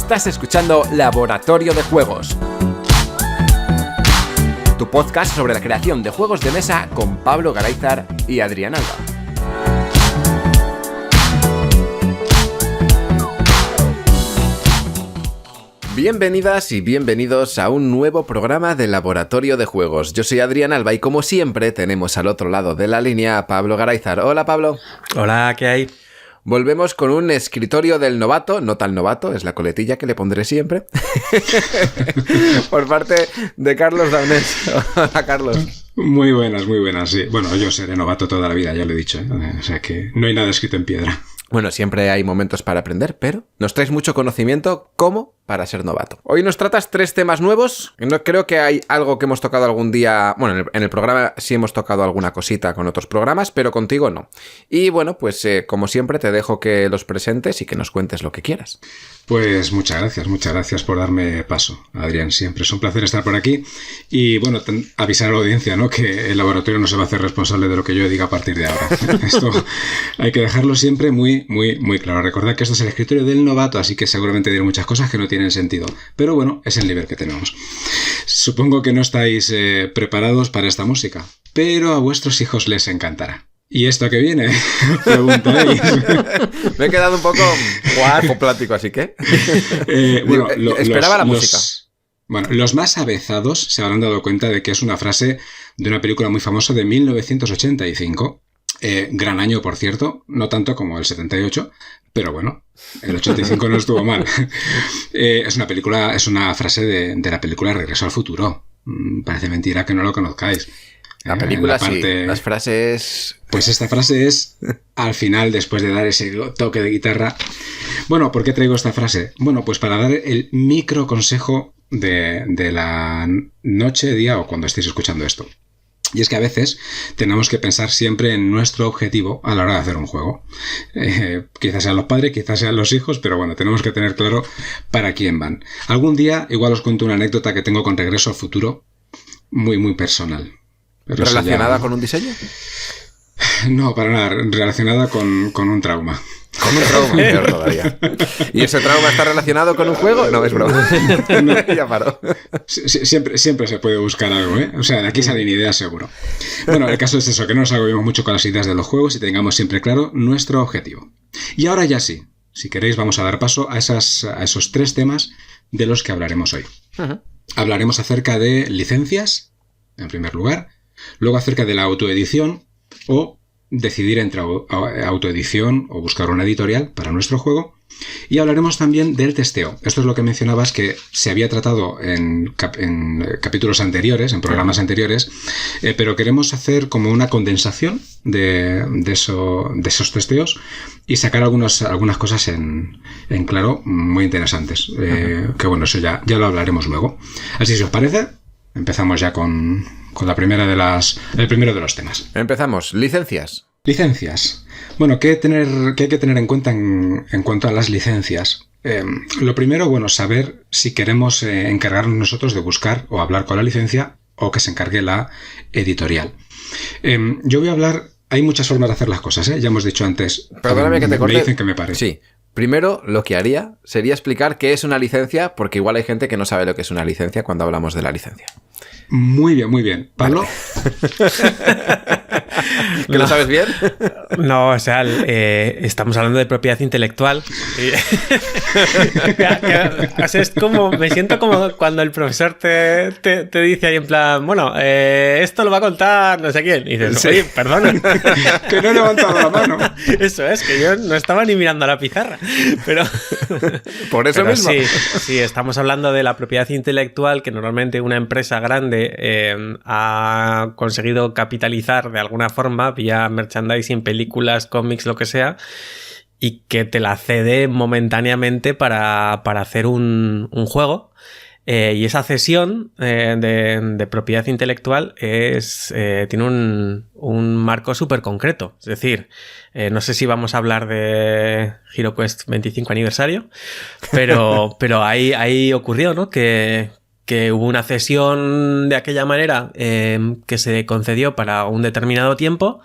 Estás escuchando Laboratorio de Juegos, tu podcast sobre la creación de juegos de mesa con Pablo Garayzar y Adrián Alba. Bienvenidas y bienvenidos a un nuevo programa de Laboratorio de Juegos. Yo soy Adrián Alba y como siempre tenemos al otro lado de la línea a Pablo Garayzar. Hola, Pablo. Hola, ¿qué hay? Volvemos con un escritorio del novato, no tan novato, es la coletilla que le pondré siempre, por parte de Carlos Daunés. Hola, Carlos. Muy buenas, sí. Bueno, yo seré novato toda la vida, ya lo he dicho, ¿eh? O sea que no hay nada escrito en piedra. Bueno, siempre hay momentos para aprender, pero nos traes mucho conocimiento como para ser novato. Hoy nos tratas 3 temas nuevos. No creo que hay algo que hemos tocado algún día. Bueno, en el programa sí hemos tocado alguna cosita con otros programas, pero contigo no. Y bueno, pues como siempre te dejo que los presentes y que nos cuentes lo que quieras. Pues muchas gracias por darme paso, Adrián. Siempre es un placer estar por aquí. Y bueno, avisar a la audiencia, ¿no?, que el laboratorio no se va a hacer responsable de lo que yo diga a partir de ahora. Esto hay que dejarlo siempre muy claro. Recordad que esto es el escritorio del novato, así que seguramente diré muchas cosas que no tienen sentido. Pero bueno, es el nivel que tenemos. Supongo que no estáis preparados para esta música, pero a vuestros hijos les encantará. ¿Y esto a qué viene? Preguntaréis. Me he quedado un poco plático, así que... bueno, esperaba la música. Bueno, los más avezados se habrán dado cuenta de que es una frase de una película muy famosa de 1985. Gran año, por cierto, no tanto como el 78, pero bueno, el 85 no estuvo mal. Es una frase de la película Regreso al Futuro. Parece mentira que no lo conozcáis. La película sí, las frases... Pues esta frase es al final, después de dar ese toque de guitarra. Bueno, ¿por qué traigo esta frase? Bueno, pues para dar el micro consejo de la noche, día o cuando estéis escuchando esto. Y es que a veces tenemos que pensar siempre en nuestro objetivo a la hora de hacer un juego. Quizás sean los padres, quizás sean los hijos, pero bueno, tenemos que tener claro para quién van. Algún día igual os cuento una anécdota que tengo con Regreso al Futuro, muy personal. ¿Relacionada con un diseño? No, para nada, relacionada con un trauma. Con un trauma, peor todavía. ¿Y ese trauma está relacionado con un juego? No, es broma. No. Ya paró. Siempre se puede buscar algo, ¿eh? O sea, de aquí salen ideas seguro. Bueno, el caso es eso, que no nos agobiemos mucho con las ideas de los juegos y tengamos siempre claro nuestro objetivo. Y ahora ya sí, si queréis vamos a dar paso a esos 3 temas de los que hablaremos hoy. Uh-huh. Hablaremos acerca de licencias, en primer lugar, luego acerca de la autoedición o decidir entre autoedición o buscar una editorial para nuestro juego, y hablaremos también del testeo. Esto es lo que mencionabas que se había tratado en capítulos anteriores, en programas anteriores, pero queremos hacer como una condensación de esos testeos y sacar algunas cosas en claro muy interesantes, que bueno, eso ya lo hablaremos luego. Así, si os parece, empezamos ya con el primero de los temas. Empezamos. Licencias. Bueno, ¿qué hay que tener en cuenta en cuanto a las licencias? Lo primero, bueno, saber si queremos encargarnos nosotros de buscar o hablar con la licencia o que se encargue la editorial. Yo voy a hablar... Hay muchas formas de hacer las cosas, ¿eh? Ya hemos dicho antes. Perdóname que te corte. Me dicen que me pare. Sí. Primero, lo que haría sería explicar qué es una licencia, porque igual hay gente que no sabe lo que es una licencia cuando hablamos de la licencia. Muy bien. ¿Pablo? ¿Que lo sabes bien? No, o sea, estamos hablando de propiedad intelectual. O sea, es como, me siento como cuando el profesor te dice ahí en plan, bueno, esto lo va a contar no sé quién. Y dices, oye, perdona. Que no he levantado la mano. Eso es, que yo no estaba ni mirando a la pizarra. Pero por eso mismo. Sí, estamos hablando de la propiedad intelectual que normalmente una empresa grande ha conseguido capitalizar de alguna forma vía merchandising, películas, cómics, lo que sea, y que te la cede momentáneamente para hacer un juego. Y esa cesión de propiedad intelectual tiene un marco súper concreto. Es decir, no sé si vamos a hablar de HeroQuest 25 aniversario, pero ahí ocurrió, ¿no? Que hubo una cesión de aquella manera que se concedió para un determinado tiempo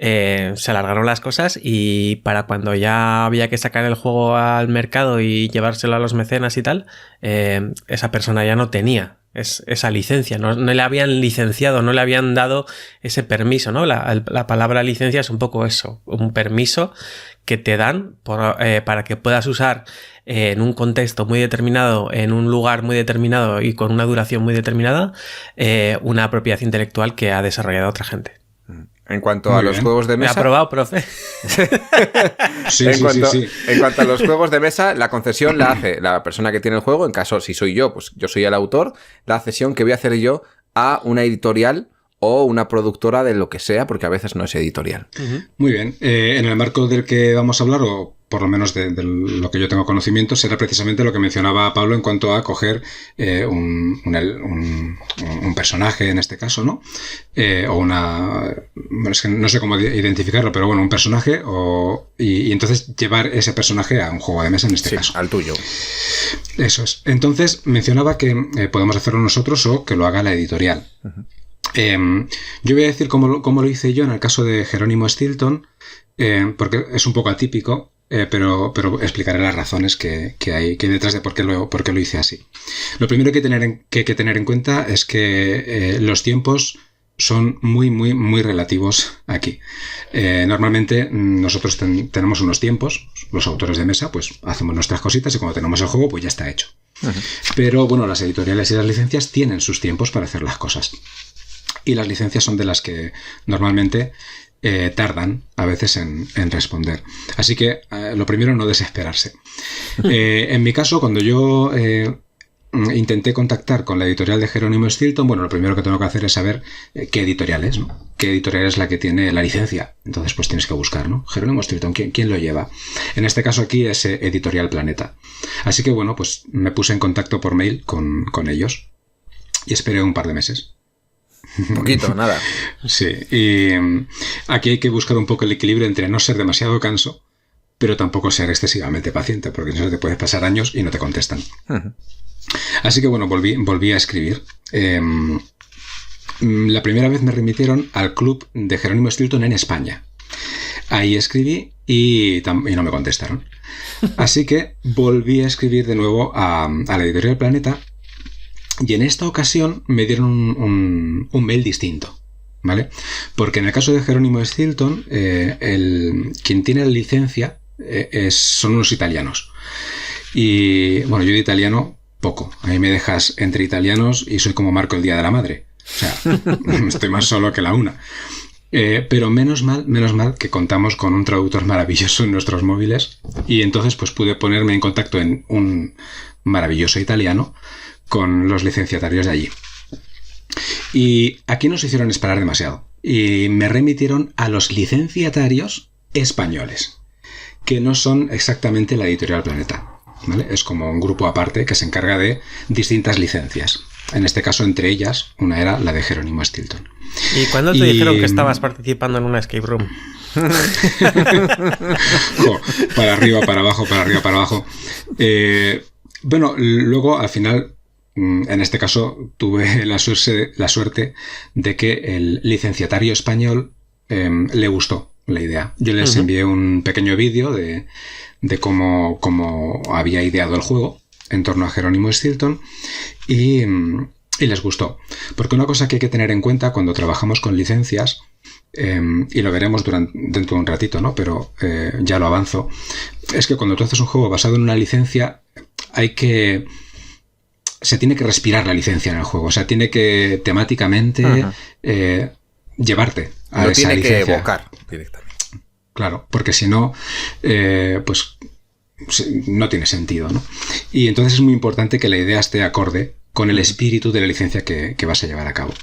se alargaron las cosas y para cuando ya había que sacar el juego al mercado y llevárselo a los mecenas y tal, esa persona ya no tenía esa licencia, no le habían licenciado, no le habían dado ese permiso, ¿no? La palabra licencia es un poco eso, un permiso que te dan para que puedas usar en un contexto muy determinado, en un lugar muy determinado y con una duración muy determinada, una propiedad intelectual que ha desarrollado otra gente. En cuanto a los juegos de mesa... ¿Me ha aprobado, profe? Sí. En cuanto a los juegos de mesa, la concesión la hace la persona que tiene el juego. En caso, si soy yo, pues yo soy el autor. La cesión que voy a hacer yo a una editorial o una productora de lo que sea, porque a veces no es editorial. Muy bien. En el marco del que vamos a hablar, o por lo menos de lo que yo tengo conocimiento, será precisamente lo que mencionaba Pablo en cuanto a coger un personaje, en este caso, ¿no? O una... Es que no sé cómo identificarlo, pero bueno, un personaje y entonces llevar ese personaje a un juego de mesa, en este caso. Al tuyo. Eso es. Entonces mencionaba que podemos hacerlo nosotros o que lo haga la editorial. Yo voy a decir cómo lo hice yo en el caso de Jerónimo Stilton, porque es un poco atípico, pero explicaré las razones que hay detrás de por qué lo hice así. Lo primero que hay que tener en cuenta es que los tiempos son muy, muy, muy relativos aquí. Normalmente nosotros tenemos unos tiempos, los autores de mesa, pues hacemos nuestras cositas y cuando tenemos el juego, pues ya está hecho. Pero bueno, las editoriales y las licencias tienen sus tiempos para hacer las cosas. Y las licencias son de las que normalmente tardan a veces en responder. Así que lo primero, no desesperarse. En mi caso, cuando yo intenté contactar con la editorial de Jerónimo Stilton, bueno, lo primero que tengo que hacer es saber qué editorial es, ¿no? Qué editorial es la que tiene la licencia. Entonces, pues tienes que buscar, ¿no? Jerónimo Stilton, ¿quién lo lleva? En este caso aquí es Editorial Planeta. Así que, bueno, pues me puse en contacto por mail con ellos y esperé un par de meses. Un poquito, nada. Sí, y aquí hay que buscar un poco el equilibrio entre no ser demasiado canso, pero tampoco ser excesivamente paciente, porque no te puedes pasar años y no te contestan. Así que bueno, volví a escribir. La primera vez me remitieron al club de Jerónimo Stilton en España. Ahí escribí y no me contestaron. Así que volví a escribir de nuevo a la editorial Planeta. Y en esta ocasión me dieron un mail distinto, ¿vale? Porque en el caso de Jerónimo Stilton, quien tiene la licencia son unos italianos. Y bueno, yo de italiano poco. A mí me dejas entre italianos y soy como Marco el Día de la Madre. O sea, estoy más solo que la una. Pero menos mal que contamos con un traductor maravilloso en nuestros móviles. Y entonces pues pude ponerme en contacto en un maravilloso italiano con los licenciatarios de allí. Y aquí no se hicieron esperar demasiado. Y me remitieron a los licenciatarios españoles, que no son exactamente la editorial Planeta, ¿vale? Es como un grupo aparte que se encarga de distintas licencias. En este caso, entre ellas, una era la de Jerónimo Stilton. ¿Y cuándo te dijeron que estabas participando en una escape room? Para arriba, para abajo, para arriba, para abajo. Bueno, luego, al final... En este caso tuve la suerte de que el licenciatario español le gustó la idea. Yo les envié un pequeño vídeo de cómo había ideado el juego en torno a Jerónimo Stilton y les gustó. Porque una cosa que hay que tener en cuenta cuando trabajamos con licencias, y lo veremos dentro de un ratito, ¿no? Pero ya lo avanzo, es que cuando tú haces un juego basado en una licencia se tiene que respirar la licencia en el juego. O sea, tiene que temáticamente llevarte a esa tiene licencia. Que evocar directamente. Claro, porque si no, pues no tiene sentido, ¿no? Y entonces es muy importante que la idea esté acorde con el espíritu de la licencia que vas a llevar a cabo.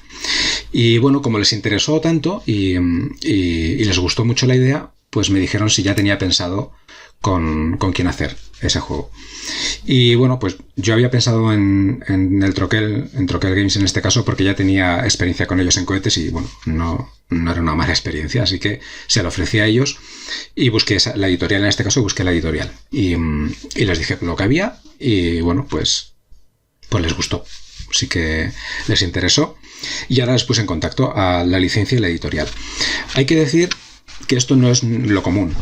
Y bueno, como les interesó tanto y les gustó mucho la idea, pues me dijeron si ya tenía pensado con quién hacer ese juego. Y bueno, pues yo había pensado en el Troquel Games en este caso, porque ya tenía experiencia con ellos en cohetes y bueno, no era una mala experiencia, así que se lo ofrecí a ellos y busqué la editorial, en este caso busqué la editorial y les dije lo que había y bueno, pues les gustó, sí que les interesó y ahora les puse en contacto a la licencia y la editorial. Hay que decir que esto no es lo común.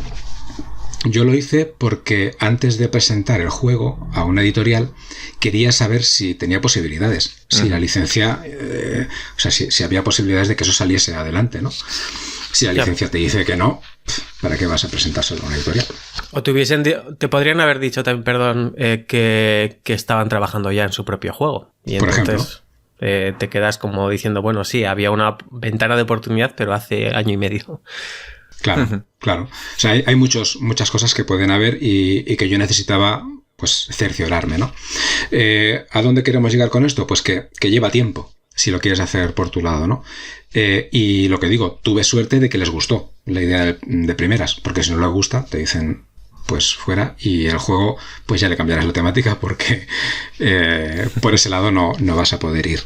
Yo lo hice porque antes de presentar el juego a una editorial quería saber si tenía posibilidades, si la licencia, o sea, si había posibilidades de que eso saliese adelante, ¿no? Si la licencia te dice que no, ¿para qué vas a presentárselo a una editorial? O te podrían haber dicho también, perdón, que estaban trabajando ya en su propio juego. Y por entonces ejemplo, te quedas como diciendo, bueno, sí, había una ventana de oportunidad, pero hace año y medio. Claro, claro. O sea, hay muchas cosas que pueden haber y que yo necesitaba, pues, cerciorarme, ¿no? ¿A dónde queremos llegar con esto? Pues que lleva tiempo, si lo quieres hacer por tu lado, ¿no? Y lo que digo, tuve suerte de que les gustó la idea de primeras, porque si no les gusta, te dicen, pues, fuera, y el juego, pues ya le cambiarás la temática porque por ese lado no vas a poder ir.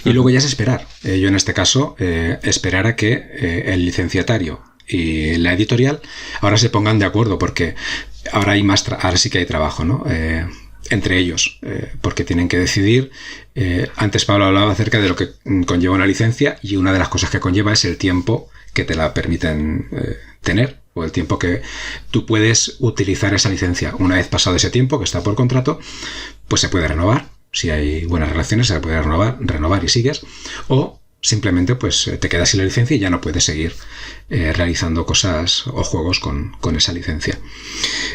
Y luego ya es esperar. Yo en este caso, esperar a que el licenciatario y la editorial ahora se pongan de acuerdo, porque ahora sí que hay trabajo, ¿no? Entre ellos, porque tienen que decidir. Antes Pablo hablaba acerca de lo que conlleva una licencia, y una de las cosas que conlleva es el tiempo que te la permiten tener, o el tiempo que tú puedes utilizar esa licencia. Una vez pasado ese tiempo, que está por contrato, pues se puede renovar. Si hay buenas relaciones, se puede renovar y sigues. O simplemente pues te quedas sin la licencia y ya no puedes seguir realizando cosas o juegos con esa licencia.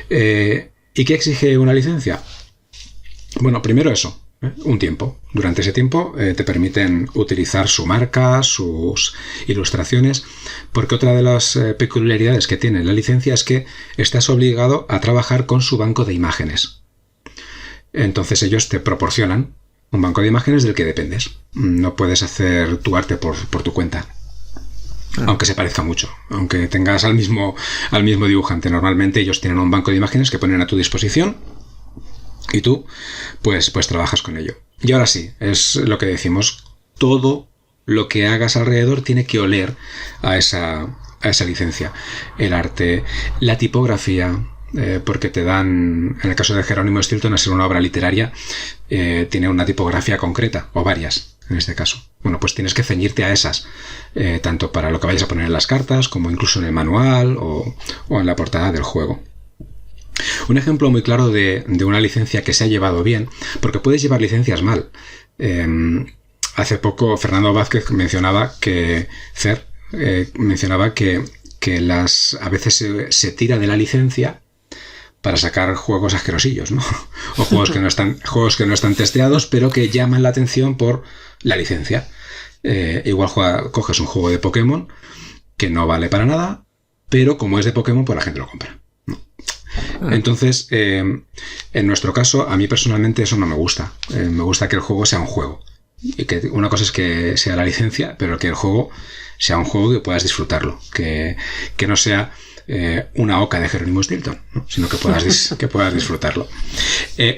¿Y qué exige una licencia? Bueno, primero eso, un tiempo. Durante ese tiempo te permiten utilizar su marca, sus ilustraciones, porque otra de las peculiaridades que tiene la licencia es que estás obligado a trabajar con su banco de imágenes. Entonces ellos te proporcionan un banco de imágenes del que dependes. No puedes hacer tu arte por tu cuenta. Aunque se parezca mucho. Aunque tengas al mismo dibujante. Normalmente ellos tienen un banco de imágenes que ponen a tu disposición y tú pues trabajas con ello. Y ahora sí, es lo que decimos. Todo lo que hagas alrededor tiene que oler a esa licencia. El arte, la tipografía... porque te dan, en el caso de Jerónimo Stilton, al ser una obra literaria, tiene una tipografía concreta, o varias, en este caso. Bueno, pues tienes que ceñirte a esas, tanto para lo que vayas a poner en las cartas, como incluso en el manual, o en la portada del juego. Un ejemplo muy claro de una licencia que se ha llevado bien, porque puedes llevar licencias mal. Hace poco Fernando Vázquez mencionaba que a veces se tira de la licencia para sacar juegos asquerosillos, ¿no? O juegos que no están testeados, pero que llaman la atención por la licencia. Igual coges un juego de Pokémon que no vale para nada, pero como es de Pokémon, pues la gente lo compra, ¿no? Entonces, en nuestro caso, a mí personalmente eso no me gusta. Me gusta que el juego sea un juego. Y que una cosa es que sea la licencia, pero que el juego sea un juego que puedas disfrutarlo. Que no sea... una oca de Jerónimo Stilton, ¿no? Sino que puedas disfrutarlo.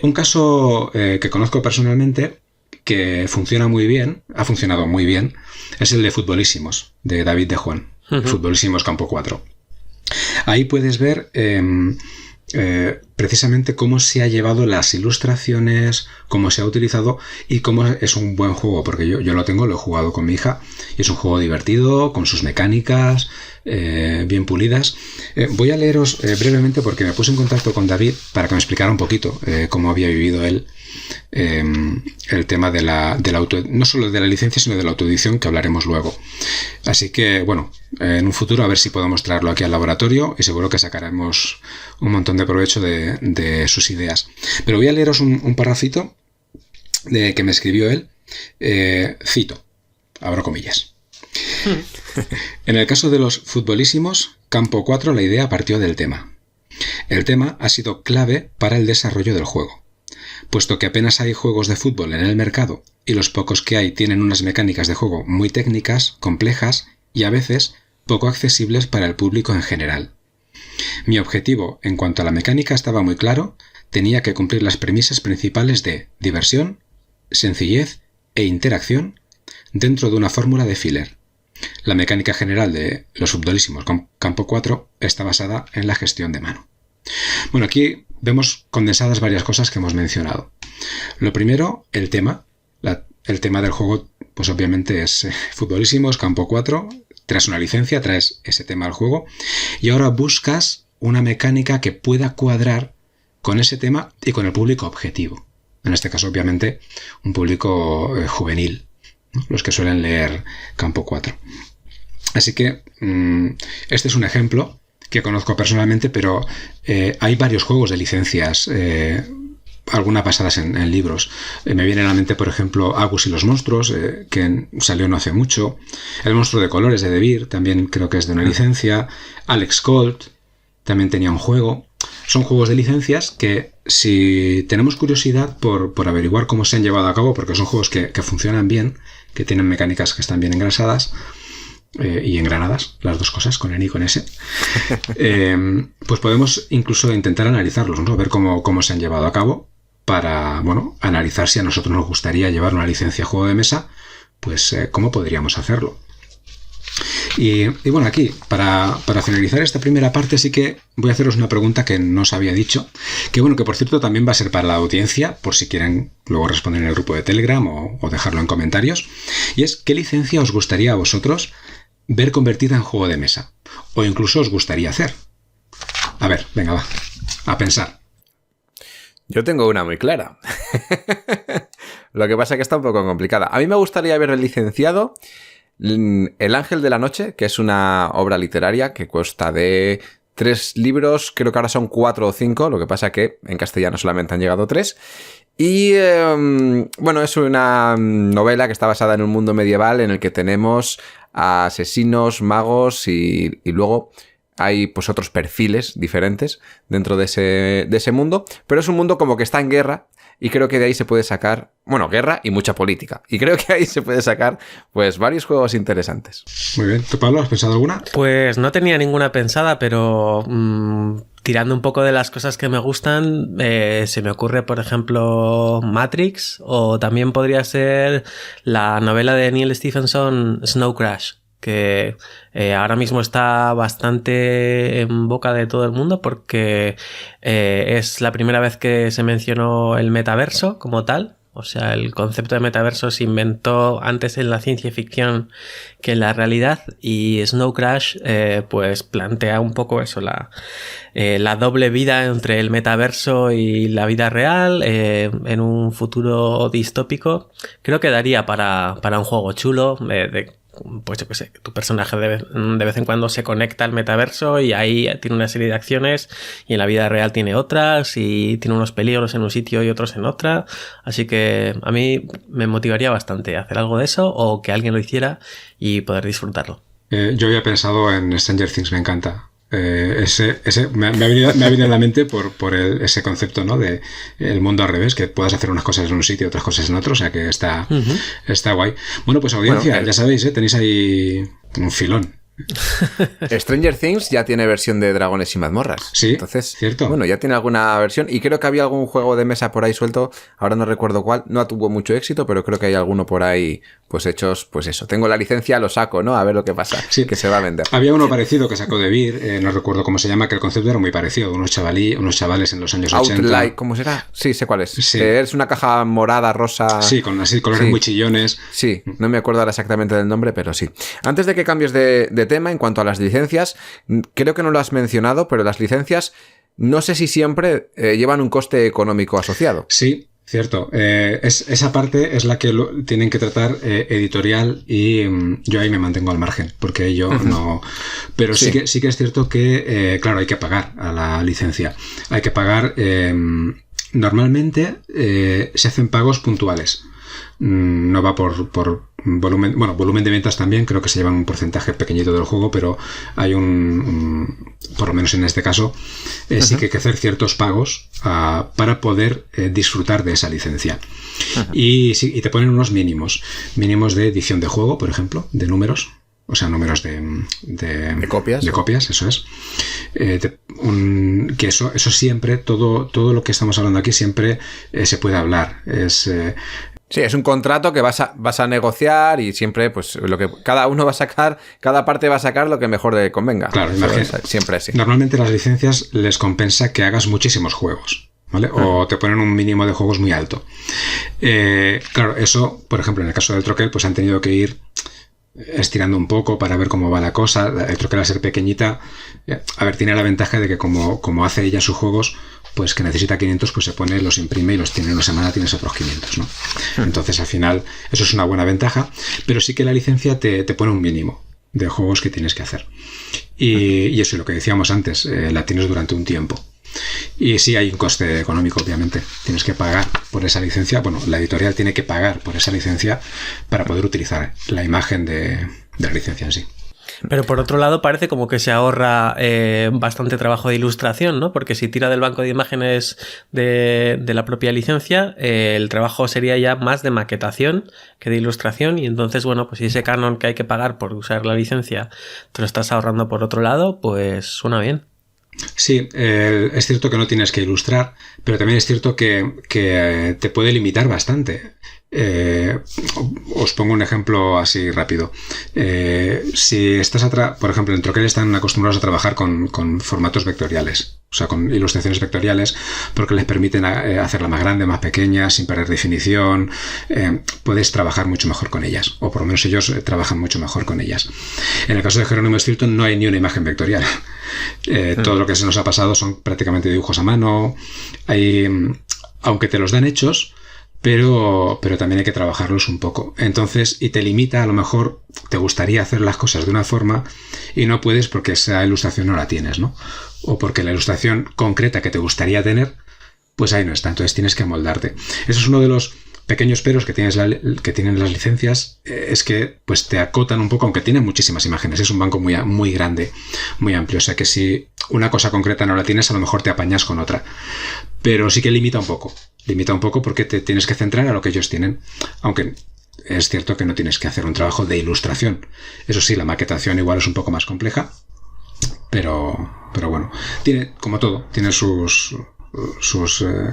Un caso que conozco personalmente que funciona muy bien, ha funcionado muy bien, es el de Futbolísimos, de David de Juan. Futbolísimos Campo 4. Ahí puedes ver precisamente cómo se ha llevado las ilustraciones, cómo se ha utilizado y cómo es un buen juego, porque yo lo he jugado con mi hija y es un juego divertido, con sus mecánicas bien pulidas. Voy a leeros brevemente, porque me puse en contacto con David para que me explicara un poquito cómo había vivido él el tema de no solo de la licencia, sino de la autoedición, que hablaremos luego. Así que, bueno, en un futuro a ver si podemos traerlo aquí al laboratorio y seguro que sacaremos un montón de provecho de sus ideas. Pero voy a leeros un parrafito que me escribió él. Cito, abro comillas. En el caso de los Futbolísimos, Campo 4, la idea partió del tema. El tema ha sido clave para el desarrollo del juego. Puesto que apenas hay juegos de fútbol en el mercado y los pocos que hay tienen unas mecánicas de juego muy técnicas, complejas y a veces poco accesibles para el público en general. Mi objetivo en cuanto a la mecánica estaba muy claro, tenía que cumplir las premisas principales de diversión, sencillez e interacción dentro de una fórmula de filler. La mecánica general de los Futbolísimos Campo 4 está basada en la gestión de mano. Bueno, aquí vemos condensadas varias cosas que hemos mencionado. Lo primero, el tema. El tema del juego, pues obviamente es Futbolísimos Campo 4, traes una licencia, traes ese tema al juego y ahora buscas una mecánica que pueda cuadrar con ese tema y con el público objetivo. En este caso, obviamente, un público juvenil, ¿no? Los que suelen leer Campo 4. Así que este es un ejemplo que conozco personalmente, pero hay varios juegos de licencias, algunas basadas en libros. Me viene a la mente, por ejemplo, Agus y los monstruos, que salió no hace mucho. El monstruo de colores de De Beer, también creo que es de una licencia. Alex Colt también tenía un juego. Son juegos de licencias que, si tenemos curiosidad por averiguar cómo se han llevado a cabo, porque son juegos que funcionan bien, que tienen mecánicas que están bien engrasadas, y engranadas, las dos cosas, con N y con S, pues podemos incluso intentar analizarlos, ¿no? Ver cómo se han llevado a cabo para, bueno, analizar si a nosotros nos gustaría llevar una licencia de juego de mesa, pues cómo podríamos hacerlo. Y bueno, aquí, para finalizar esta primera parte, sí que voy a haceros una pregunta que no os había dicho, que bueno, que por cierto también va a ser para la audiencia, por si quieren luego responder en el grupo de Telegram o dejarlo en comentarios, y es: ¿qué licencia os gustaría a vosotros ver convertida en juego de mesa? O incluso os gustaría hacer. A ver, venga, va, a pensar. Yo tengo una muy clara. Lo que pasa es que está un poco complicada. A mí me gustaría haber licenciado El Ángel de la Noche, que es una obra literaria que consta de 3 libros, creo que ahora son 4 o 5, lo que pasa que en castellano solamente han llegado 3. Y bueno, es una novela que está basada en un mundo medieval en el que tenemos a asesinos, magos y luego hay pues otros perfiles diferentes dentro de ese mundo, pero es un mundo como que está en guerra. Y creo que de ahí se puede sacar, bueno, guerra y mucha política. Y creo que ahí se puede sacar, pues, varios juegos interesantes. Muy bien. ¿Tú, Pablo, has pensado alguna? Pues no tenía ninguna pensada, pero tirando un poco de las cosas que me gustan, se me ocurre, por ejemplo, Matrix, o también podría ser la novela de Neil Stephenson, Snow Crash, que ahora mismo está bastante en boca de todo el mundo porque es la primera vez que se mencionó el metaverso como tal. O sea, el concepto de metaverso se inventó antes en la ciencia ficción que en la realidad, y Snow Crash pues plantea un poco eso, la doble vida entre el metaverso y la vida real en un futuro distópico. Creo que daría para un juego chulo pues yo qué sé, tu personaje de vez en cuando se conecta al metaverso y ahí tiene una serie de acciones y en la vida real tiene otras y tiene unos peligros en un sitio y otros en otra. Así que a mí me motivaría bastante hacer algo de eso o que alguien lo hiciera y poder disfrutarlo. Yo había pensado en Stranger Things, me encanta. Me ha venido a la mente por ese concepto, ¿no? De el mundo al revés, que puedas hacer unas cosas en un sitio y otras cosas en otro, o sea que está guay. Bueno, pues audiencia, ya sabéis, tenéis ahí un filón. Stranger Things ya tiene versión de Dragones y Mazmorras. Sí, entonces, cierto. Bueno, ya tiene alguna versión y creo que había algún juego de mesa por ahí suelto, ahora no recuerdo cuál, no tuvo mucho éxito, pero creo que hay alguno por ahí pues hechos, pues eso, tengo la licencia, lo saco, ¿no? A ver lo que pasa, sí, que se va a vender. Había uno parecido que sacó De Beer, no recuerdo cómo se llama, que el concepto era muy parecido, unos chavales en los años 80. Outlight, ¿cómo será? Sí, sé cuál es. Sí. Es una caja morada, rosa. Sí, con así colores muy chillones. Sí, no me acuerdo ahora exactamente del nombre, pero sí. Antes de que cambies de tema, en cuanto a las licencias, creo que no lo has mencionado, pero las licencias no sé si siempre llevan un coste económico asociado. Sí, cierto. Esa parte es la que tienen que tratar editorial y yo ahí me mantengo al margen, porque yo no... Pero sí que es cierto que, claro, hay que pagar a la licencia. Hay que pagar... normalmente se hacen pagos puntuales. No va por volumen, bueno, volumen de ventas también, creo que se llevan un porcentaje pequeñito del juego, pero hay por lo menos en este caso, sí que hay que hacer ciertos pagos para poder disfrutar de esa licencia. Y te ponen unos mínimos de edición de juego, por ejemplo, de números. O sea, números de copias. De copias, eso es. Que eso siempre, todo lo que estamos hablando aquí siempre se puede hablar. Sí, es un contrato que vas a negociar y siempre, pues, lo que cada uno va a sacar, cada parte va a sacar lo que mejor le convenga. Claro, imagínate. Siempre así. Normalmente las licencias les compensa que hagas muchísimos juegos, ¿vale? O te ponen un mínimo de juegos muy alto. Claro, eso, por ejemplo, en el caso del Troquel, pues han tenido que ir estirando un poco para ver cómo va la cosa. El troquel, al ser pequeñita, a ver, tiene la ventaja de que como hace ella sus juegos, pues que necesita 500, pues se pone, los imprime y los tiene en una semana, tienes otros 500, ¿no? Entonces, al final, eso es una buena ventaja, pero sí que la licencia te pone un mínimo de juegos que tienes que hacer. Y eso es lo que decíamos antes, la tienes durante un tiempo. Y sí hay un coste económico, obviamente. Tienes que pagar por esa licencia. Bueno, la editorial tiene que pagar por esa licencia para poder utilizar la imagen de la licencia en sí. Pero por otro lado parece como que se ahorra bastante trabajo de ilustración, ¿no? Porque si tira del banco de imágenes de la propia licencia, el trabajo sería ya más de maquetación que de ilustración, y entonces, bueno, pues si ese canon que hay que pagar por usar la licencia te lo estás ahorrando por otro lado, pues suena bien. Sí, es cierto que no tienes que ilustrar, pero también es cierto que te puede limitar bastante. Os pongo un ejemplo así rápido. Si estás por ejemplo, en Troquel están acostumbrados a trabajar con formatos vectoriales, o sea, con ilustraciones vectoriales, porque les permiten hacerla más grande, más pequeña, sin perder definición. Puedes trabajar mucho mejor con ellas, o por lo menos ellos trabajan mucho mejor con ellas. En el caso de Jerónimo Stilton no hay ni una imagen vectorial. Todo lo que se nos ha pasado son prácticamente dibujos a mano. Aunque te los dan hechos, pero también hay que trabajarlos un poco. Entonces, y te limita, a lo mejor te gustaría hacer las cosas de una forma y no puedes porque esa ilustración no la tienes, ¿no? O porque la ilustración concreta que te gustaría tener, pues ahí no está. Entonces tienes que amoldarte. Eso es uno de los pequeños peros que tienen las licencias, es que pues te acotan un poco, aunque tienen muchísimas imágenes. Es un banco muy, muy grande, muy amplio. O sea que si una cosa concreta no la tienes, a lo mejor te apañas con otra. Pero sí que limita un poco. Limita un poco porque te tienes que centrar a lo que ellos tienen. Aunque es cierto que no tienes que hacer un trabajo de ilustración. Eso sí, la maquetación igual es un poco más compleja. Pero bueno, tiene, como todo, tiene sus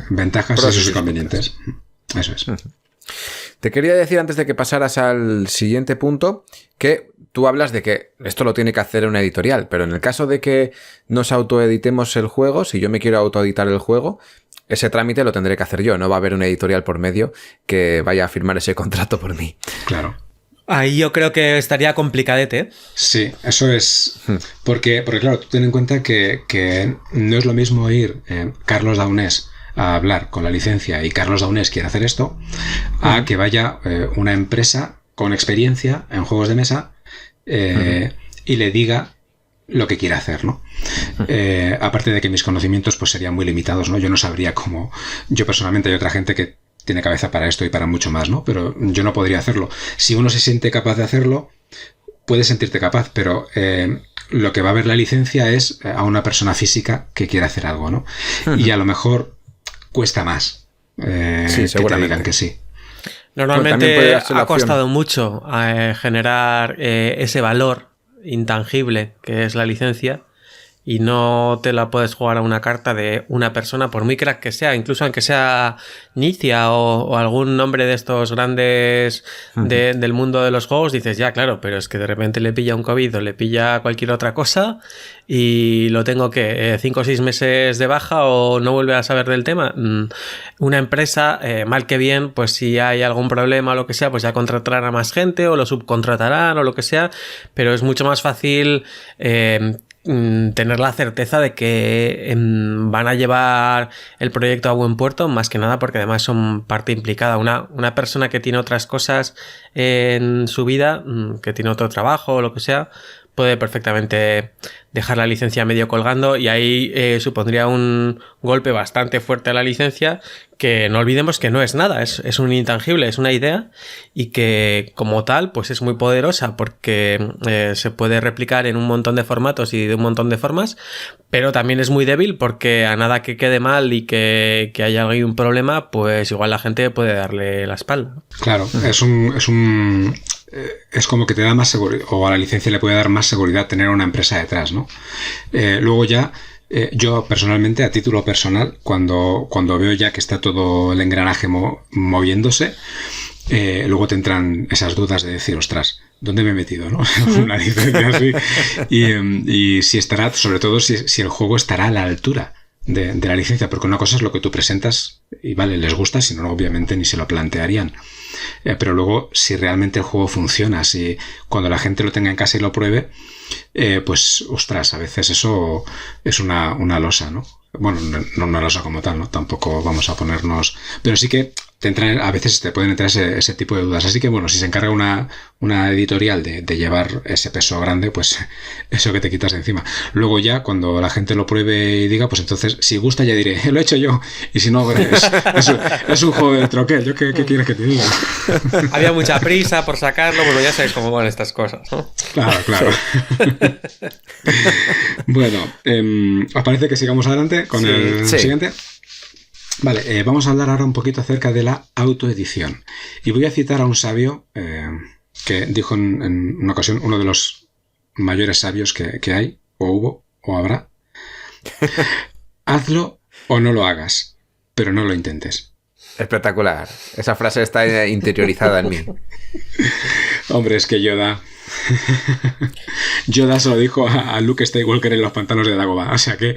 ventajas y sus inconvenientes. Eso es. Te quería decir, antes de que pasaras al siguiente punto, que tú hablas de que esto lo tiene que hacer una editorial, pero en el caso de que nos autoeditemos el juego, si yo me quiero autoeditar el juego, ese trámite lo tendré que hacer yo, no va a haber una editorial por medio que vaya a firmar ese contrato por mí. Claro. Ahí yo creo que estaría complicadete. Sí, eso es. Porque claro, tú ten en cuenta que no es lo mismo ir Carlos Daunés a hablar con la licencia y Carlos Daunés quiere hacer esto, a que vaya una empresa con experiencia en juegos de mesa y le diga lo que quiere hacer, ¿no? Aparte de que mis conocimientos pues serían muy limitados, ¿no? Yo no sabría cómo. Yo personalmente, hay otra gente que tiene cabeza para esto y para mucho más, ¿no? Pero yo no podría hacerlo. Si uno se siente capaz de hacerlo, puedes sentirte capaz, pero lo que va a ver la licencia es a una persona física que quiere hacer algo, ¿no? Y a lo mejor cuesta más sí, que te digan que sí. Normalmente ha costado mucho generar ese valor intangible que es la licencia, y no te la puedes jugar a una carta de una persona, por muy crack que sea, incluso aunque sea Nicia o algún nombre de estos grandes del mundo de los juegos. Dices, ya, claro, pero es que de repente le pilla un COVID o le pilla cualquier otra cosa y lo tengo que 5 o 6 meses de baja o no vuelve a saber del tema. Una empresa, mal que bien, pues si hay algún problema o lo que sea, pues ya contratarán a más gente o lo subcontratarán o lo que sea, pero es mucho más fácil tener la certeza de que van a llevar el proyecto a buen puerto, más que nada porque además son parte implicada. Una persona que tiene otras cosas en su vida, que tiene otro trabajo o lo que sea, puede perfectamente dejar la licencia medio colgando, y ahí supondría un golpe bastante fuerte a la licencia, que no olvidemos que no es nada, es un intangible, es una idea, y que como tal pues es muy poderosa porque se puede replicar en un montón de formatos y de un montón de formas, pero también es muy débil porque a nada que quede mal y que haya algún problema, pues igual la gente puede darle la espalda. Claro, es como que te da más seguridad, o a la licencia le puede dar más seguridad tener una empresa detrás, ¿no? Luego ya, yo personalmente, a título personal, cuando veo ya que está todo el engranaje moviéndose, luego te entran esas dudas de decir, ostras, ¿dónde me he metido, no? Una licencia así. Y si estará, sobre todo si el juego estará a la altura de la licencia, porque una cosa es lo que tú presentas y vale, les gusta, si no, obviamente ni se lo plantearían. pero luego si realmente el juego funciona, si cuando la gente lo tenga en casa y lo pruebe, pues ostras, a veces eso es una losa, ¿no? Bueno, no una losa como tal, ¿no? Tampoco vamos a ponernos... Pero sí que a veces te pueden entrar ese tipo de dudas. Así que, bueno, si se encarga una editorial de llevar ese peso grande, pues eso que te quitas de encima. Luego ya, cuando la gente lo pruebe y diga, pues entonces, si gusta ya diré, lo he hecho yo. Y si no, es un juego de troquel. ¿Yo qué quieres que te diga? Había mucha prisa por sacarlo, bueno, ya sabéis cómo van estas cosas, ¿no? Claro. Bueno, ¿os parece que sigamos adelante con el siguiente? Vale, vamos a hablar ahora un poquito acerca de la autoedición. Y voy a citar a un sabio que dijo en una ocasión, uno de los mayores sabios que hay, o hubo, o habrá. Hazlo o no lo hagas, pero no lo intentes. Espectacular. Esa frase está interiorizada en mí. Hombre, es que Yoda se lo dijo a Luke Skywalker en los pantanos de Dagobah. O sea que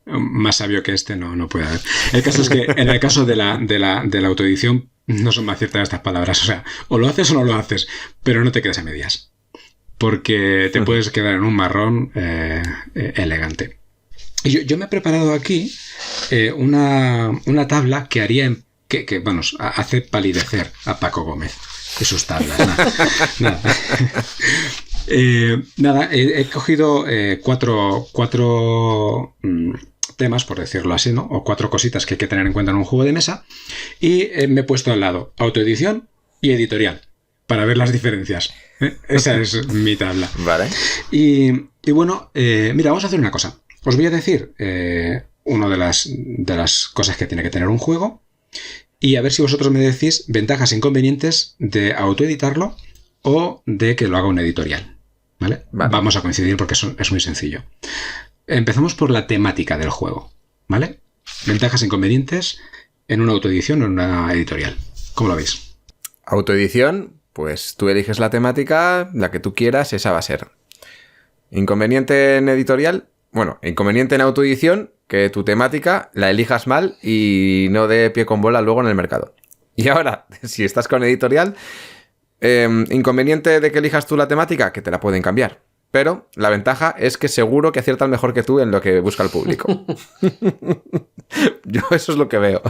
más sabio que este no puede haber. El caso es que en el caso de la autoedición no son más ciertas estas palabras. O sea, o lo haces o no lo haces, pero no te quedes a medias. Porque te puedes quedar en un marrón elegante. Y yo me he preparado aquí una tabla que haría que hace palidecer a Paco Gómez y sus tablas. Nada, he cogido cuatro temas, por decirlo así, ¿no? O 4 cositas que hay que tener en cuenta en un juego de mesa, y me he puesto al lado autoedición y editorial para ver las diferencias. Esa es mi tabla. Vale. Y bueno, mira, vamos a hacer una cosa. Os voy a decir una de las cosas que tiene que tener un juego, y a ver si vosotros me decís ventajas e inconvenientes de autoeditarlo o de que lo haga un editorial. ¿Vale? Vamos a coincidir porque es muy sencillo. Empezamos por la temática del juego. ¿Vale? Ventajas e inconvenientes en una autoedición o en una editorial. ¿Cómo lo veis? Autoedición, pues tú eliges la temática, la que tú quieras, esa va a ser. Inconveniente en editorial, bueno, inconveniente en autoedición, que tu temática la elijas mal y no dé pie con bola luego en el mercado. Y ahora, si estás con editorial, inconveniente de que elijas tú la temática, que te la pueden cambiar. Pero la ventaja es que seguro que aciertan mejor que tú en lo que busca el público. Yo eso es lo que veo.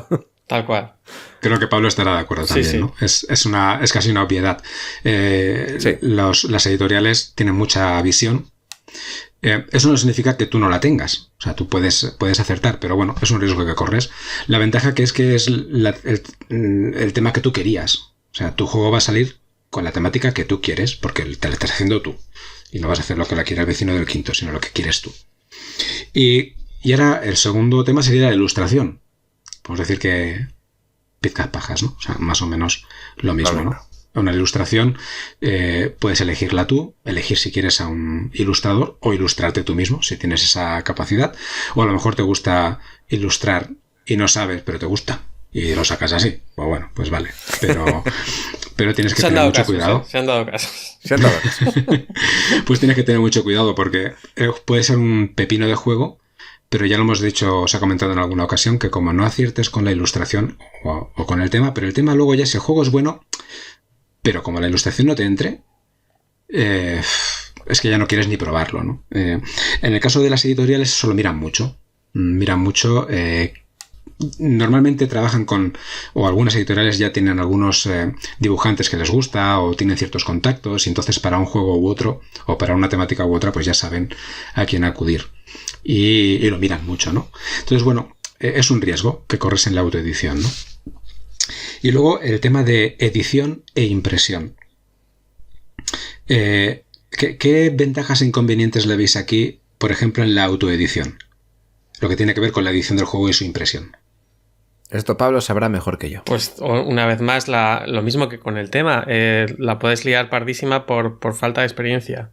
Tal cual. Creo que Pablo estará de acuerdo también, sí. ¿No? Es casi una obviedad. Sí. Las editoriales tienen mucha visión. Eso no significa que tú no la tengas. O sea, tú puedes acertar, pero bueno, es un riesgo que corres. La ventaja que es el tema que tú querías. O sea, tu juego va a salir con la temática que tú quieres, porque te la estás haciendo tú. Y no vas a hacer lo que la quiere el vecino del quinto, sino lo que quieres tú. Y ahora el segundo tema sería la ilustración. Podemos decir que pizcas pajas, ¿no? O sea, más o menos lo mismo, ¿no? Una ilustración puedes elegirla tú, elegir si quieres a un ilustrador o ilustrarte tú mismo, si tienes esa capacidad. O a lo mejor te gusta ilustrar y no sabes, pero te gusta. Y lo sacas así. Pues bueno, pues vale. Pero tienes que tener mucho cuidado. Se han dado casos. Pues tienes que tener mucho cuidado porque puede ser un pepino de juego, pero ya lo hemos dicho, os ha comentado en alguna ocasión, que como no aciertes con la ilustración o con el tema, pero el tema luego ya si el juego es bueno, pero como la ilustración no te entre, es que ya no quieres ni probarlo, ¿no? En el caso de las editoriales solo miran mucho. Normalmente trabajan o algunas editoriales ya tienen algunos dibujantes que les gusta o tienen ciertos contactos, y entonces para un juego u otro o para una temática u otra pues ya saben a quién acudir y lo miran mucho, ¿no? Entonces, bueno, es un riesgo que corres en la autoedición, ¿no? Y luego el tema de edición e impresión. ¿Qué ventajas e inconvenientes le veis aquí, por ejemplo, en la autoedición? Lo que tiene que ver con la edición del juego y su impresión. Esto Pablo sabrá mejor que yo. Pues una vez más, lo mismo que con el tema. La puedes liar pardísima por falta de experiencia.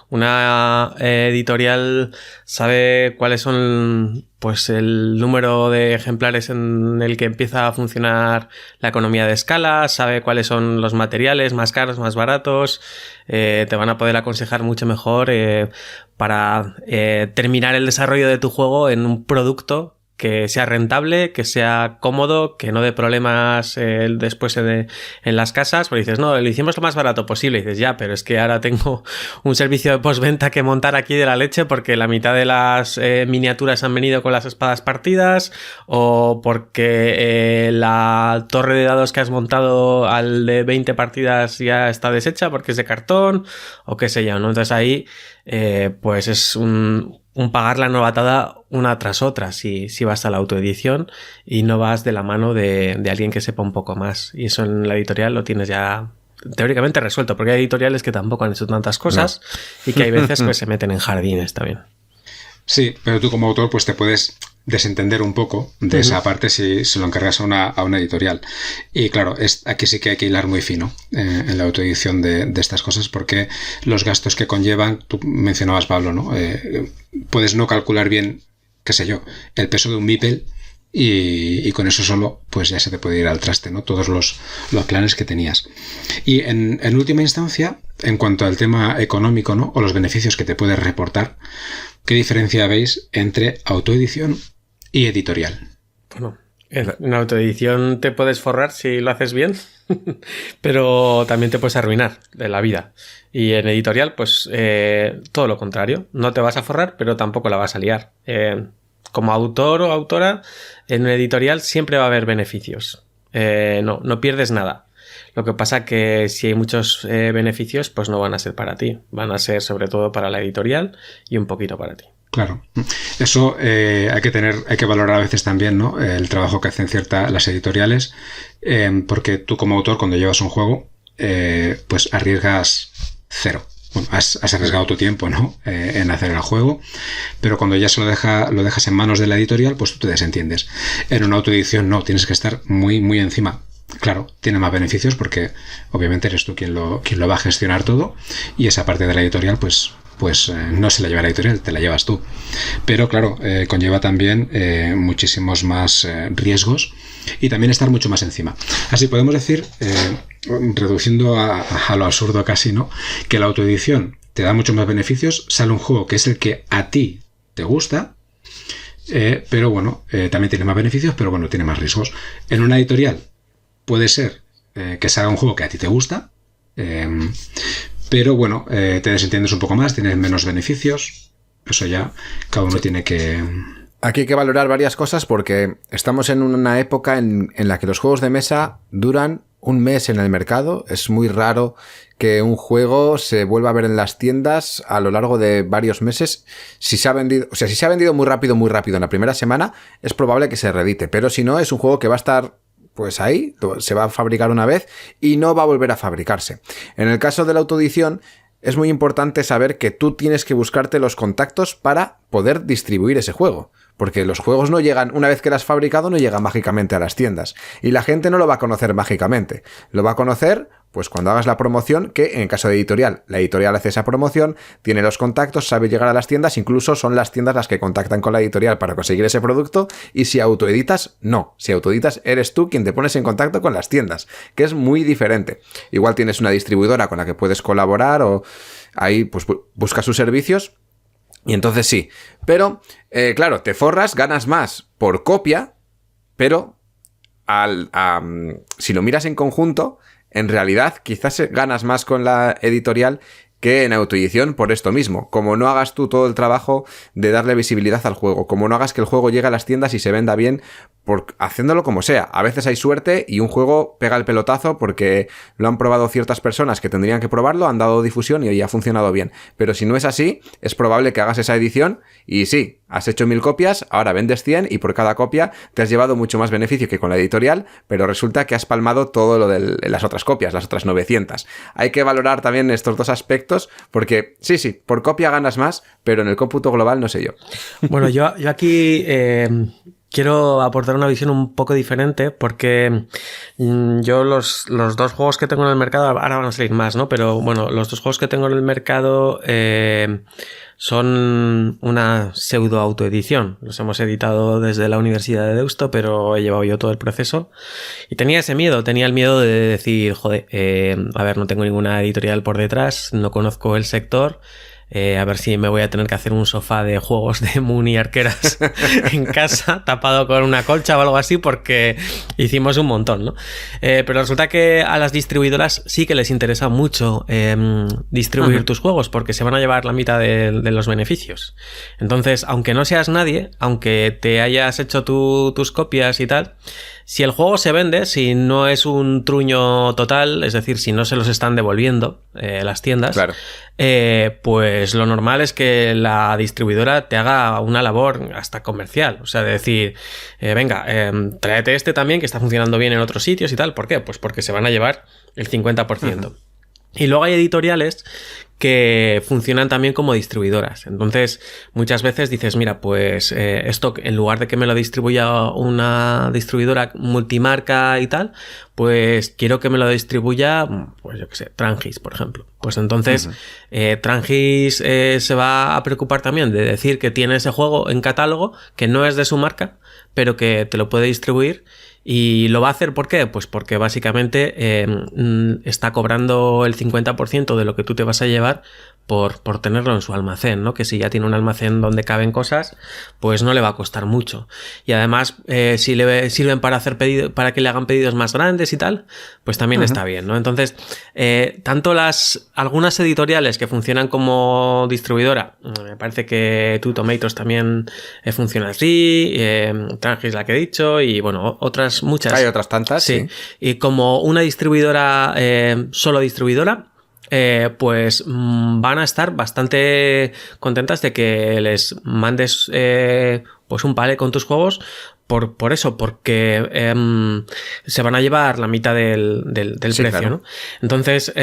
Una editorial sabe cuáles son pues el número de ejemplares en el que empieza a funcionar la economía de escala, sabe cuáles son los materiales más caros, más baratos, te van a poder aconsejar mucho mejor para terminar el desarrollo de tu juego en un producto que sea rentable, que sea cómodo, que no dé problemas después en las casas, porque dices, no, lo hicimos lo más barato posible, y dices, ya, pero es que ahora tengo un servicio de postventa que montar aquí de la leche porque la mitad de las miniaturas han venido con las espadas partidas, o porque la torre de dados que has montado al de 20 partidas ya está deshecha porque es de cartón, o qué sé yo, ¿no? Entonces ahí pues es un pagar la novatada una tras otra si vas a la autoedición y no vas de la mano de alguien que sepa un poco más. Y eso en la editorial lo tienes ya teóricamente resuelto, porque hay editoriales que tampoco han hecho tantas cosas y que hay veces pues se meten en jardines también. Sí, pero tú como autor pues te puedes desentender un poco de esa parte si se lo encargas a una editorial. Y claro, aquí sí que hay que hilar muy fino en la autoedición de estas cosas, porque los gastos que conllevan, tú mencionabas, Pablo, ¿no? Puedes no calcular bien, qué sé yo, el peso de un meeple y con eso solo pues ya se te puede ir al traste, ¿no? Todos los planes que tenías. Y en última instancia, en cuanto al tema económico, ¿no? O los beneficios que te puedes reportar, ¿qué diferencia veis entre autoedición y editorial? Bueno, en autoedición te puedes forrar si lo haces bien, pero también te puedes arruinar de la vida. Y en editorial, pues todo lo contrario. No te vas a forrar, pero tampoco la vas a liar. Como autor o autora, en un editorial siempre va a haber beneficios. No pierdes nada. Lo que pasa que si hay muchos beneficios, pues no van a ser para ti. Van a ser sobre todo para la editorial y un poquito para ti. Claro. Eso hay que valorar a veces también, ¿no? El trabajo que hacen las editoriales, porque tú como autor, cuando llevas un juego, pues arriesgas cero. Bueno, has arriesgado tu tiempo, ¿no? En hacer el juego, pero cuando ya lo dejas en manos de la editorial, pues tú te desentiendes. En una autoedición no, tienes que estar muy, muy encima. Claro, tiene más beneficios porque obviamente eres tú quien lo va a gestionar todo, y esa parte de la editorial pues no se la lleva la editorial, te la llevas tú. Pero claro, conlleva también muchísimos más riesgos y también estar mucho más encima. Así podemos decir, reduciendo a lo absurdo casi, ¿no? Que la autoedición te da muchos más beneficios, sale un juego que es el que a ti te gusta, pero bueno, también tiene más beneficios, pero bueno, tiene más riesgos. En una editorial puede ser que salga un juego que a ti te gusta, pero bueno, te desentiendes un poco más, tienes menos beneficios. Eso ya cada uno tiene que... Aquí hay que valorar varias cosas porque estamos en una época en la que los juegos de mesa duran un mes en el mercado. Es muy raro que un juego se vuelva a ver en las tiendas a lo largo de varios meses. Si se ha vendido muy rápido en la primera semana, es probable que se reedite. Pero si no, es un juego que va a estar pues ahí, se va a fabricar una vez y no va a volver a fabricarse. En el caso de la autoedición, es muy importante saber que tú tienes que buscarte los contactos para poder distribuir ese juego. Porque los juegos no llegan, una vez que lo has fabricado, no llegan mágicamente a las tiendas. Y la gente no lo va a conocer mágicamente. Lo va a conocer, pues cuando hagas la promoción, que en el caso de editorial, la editorial hace esa promoción, tiene los contactos, sabe llegar a las tiendas, incluso son las tiendas las que contactan con la editorial para conseguir ese producto. Y si autoeditas, no. Si autoeditas, eres tú quien te pones en contacto con las tiendas, que es muy diferente. Igual tienes una distribuidora con la que puedes colaborar o ahí pues busca sus servicios. Y entonces sí, pero claro, te forras, ganas más por copia, pero si lo miras en conjunto, en realidad quizás ganas más con la editorial que en autoedición por esto mismo. Como no hagas tú todo el trabajo de darle visibilidad al juego, como no hagas que el juego llegue a las tiendas y se venda bien, haciéndolo como sea. A veces hay suerte y un juego pega el pelotazo porque lo han probado ciertas personas que tendrían que probarlo, han dado difusión y ha funcionado bien. Pero si no es así, es probable que hagas esa edición y sí, has hecho 1000 copias, ahora vendes 100 y por cada copia te has llevado mucho más beneficio que con la editorial, pero resulta que has palmado todo lo de las otras copias, las otras 900. Hay que valorar también estos dos aspectos porque sí, por copia ganas más, pero en el cómputo global no sé yo. Bueno, yo aquí... quiero aportar una visión un poco diferente porque yo los dos juegos que tengo en el mercado, ahora van a salir más, ¿no? Pero bueno, los dos juegos que tengo en el mercado son una pseudo autoedición. Los hemos editado desde la Universidad de Deusto, pero he llevado yo todo el proceso. Y tenía ese miedo, tenía el miedo de decir, joder, a ver, no tengo ninguna editorial por detrás, no conozco el sector. a ver si me voy a tener que hacer un sofá de juegos de Moon y arqueras en casa, tapado con una colcha o algo así, porque hicimos un montón, ¿no? Pero resulta que a las distribuidoras sí que les interesa mucho distribuir tus juegos, porque se van a llevar la mitad de los beneficios. Entonces, aunque no seas nadie, aunque te hayas hecho tus copias y tal, si el juego se vende, si no es un truño total, es decir, si no se los están devolviendo las tiendas, claro, pues lo normal es que la distribuidora te haga una labor hasta comercial. O sea, de decir, venga, tráete este también que está funcionando bien en otros sitios y tal. ¿Por qué? Pues porque se van a llevar el 50%. Y luego hay editoriales que funcionan también como distribuidoras. Entonces, muchas veces dices, mira, pues esto en lugar de que me lo distribuya una distribuidora multimarca y tal, pues quiero que me lo distribuya, pues yo qué sé, Trangis, por ejemplo. Pues entonces Trangis se va a preocupar también de decir que tiene ese juego en catálogo, que no es de su marca, pero que te lo puede distribuir. ¿Y lo va a hacer por qué? Pues porque básicamente está cobrando el 50% de lo que tú te vas a llevar por tenerlo en su almacén, ¿no? Que si ya tiene un almacén donde caben cosas, pues no le va a costar mucho. Y además, si le sirven para hacer para que le hagan pedidos más grandes y tal, pues también está bien, ¿no? Entonces, tanto algunas editoriales que funcionan como distribuidora, me parece que Two Tomatoes también funciona así, Trangis la que he dicho, y bueno, otras muchas. Hay otras tantas, sí. Y como una distribuidora, solo distribuidora, pues van a estar bastante contentas de que les mandes pues un palé con tus juegos por eso, porque se van a llevar la mitad del precio, claro, ¿no? Entonces,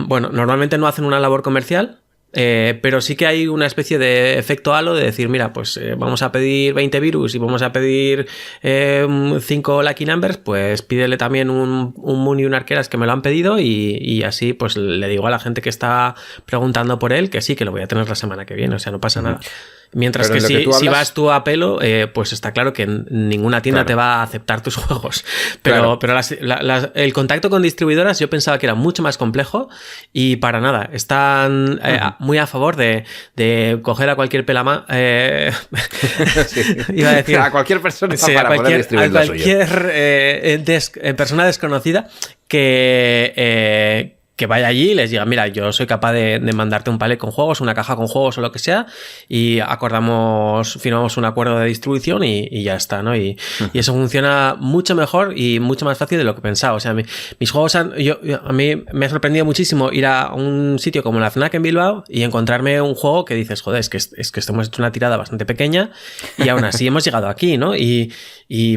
bueno, normalmente no hacen una labor comercial, pero sí que hay una especie de efecto halo de decir, mira, pues vamos a pedir 20 virus y vamos a pedir 5 lucky numbers, pues pídele también un Moon y un arqueras que me lo han pedido y así pues le digo a la gente que está preguntando por él que sí, que lo voy a tener la semana que viene, o sea, no pasa nada. Mientras que si vas tú a pelo, pues está claro que ninguna tienda te va a aceptar tus juegos. Pero el contacto con distribuidoras yo pensaba que era mucho más complejo y para nada. Están muy a favor de coger a cualquier pelama. Iba a decir, a cualquier persona a cualquier persona desconocida que vaya allí y les diga, mira, yo soy capaz de mandarte un palet con juegos, una caja con juegos o lo que sea, y firmamos un acuerdo de distribución y ya está, ¿no? Y eso funciona mucho mejor y mucho más fácil de lo que pensaba. O sea, mis juegos a mí me ha sorprendido muchísimo ir a un sitio como la FNAC en Bilbao y encontrarme un juego que dices, joder, es que hemos hecho una tirada bastante pequeña y aún así hemos llegado aquí, ¿no? Y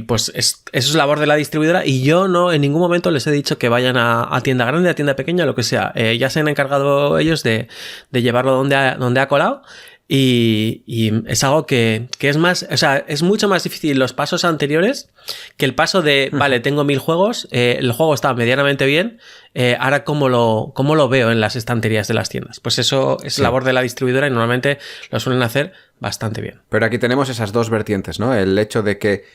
pues eso es labor de la distribuidora y yo no en ningún momento les he dicho que vayan a tienda grande, a tienda pequeña, lo que sea. Ya se han encargado ellos de llevarlo donde ha colado y es algo que es más, o sea, es mucho más difícil los pasos anteriores que el paso de, vale, tengo 1000 juegos, el juego está medianamente bien, ahora ¿cómo lo veo en las estanterías de las tiendas? Pues eso es labor de la distribuidora y normalmente lo suelen hacer bastante bien. Pero aquí tenemos esas dos vertientes, ¿no? El hecho de que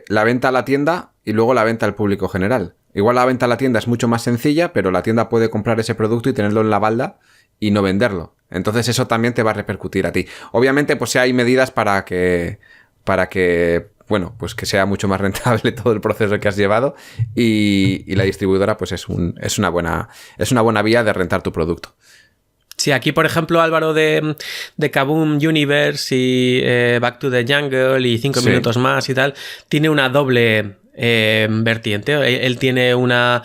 la venta a la tienda y luego la venta al público general. Igual la venta a la tienda es mucho más sencilla, pero la tienda puede comprar ese producto y tenerlo en la balda y no venderlo. Entonces eso también te va a repercutir a ti. Obviamente, pues hay medidas para que bueno, pues que sea mucho más rentable todo el proceso que has llevado y la distribuidora pues es una buena vía de rentar tu producto. Sí, aquí por ejemplo Álvaro de Kaboom Universe y Back to the Jungle y 5 minutos más y tal, tiene una doble vertiente. Él tiene una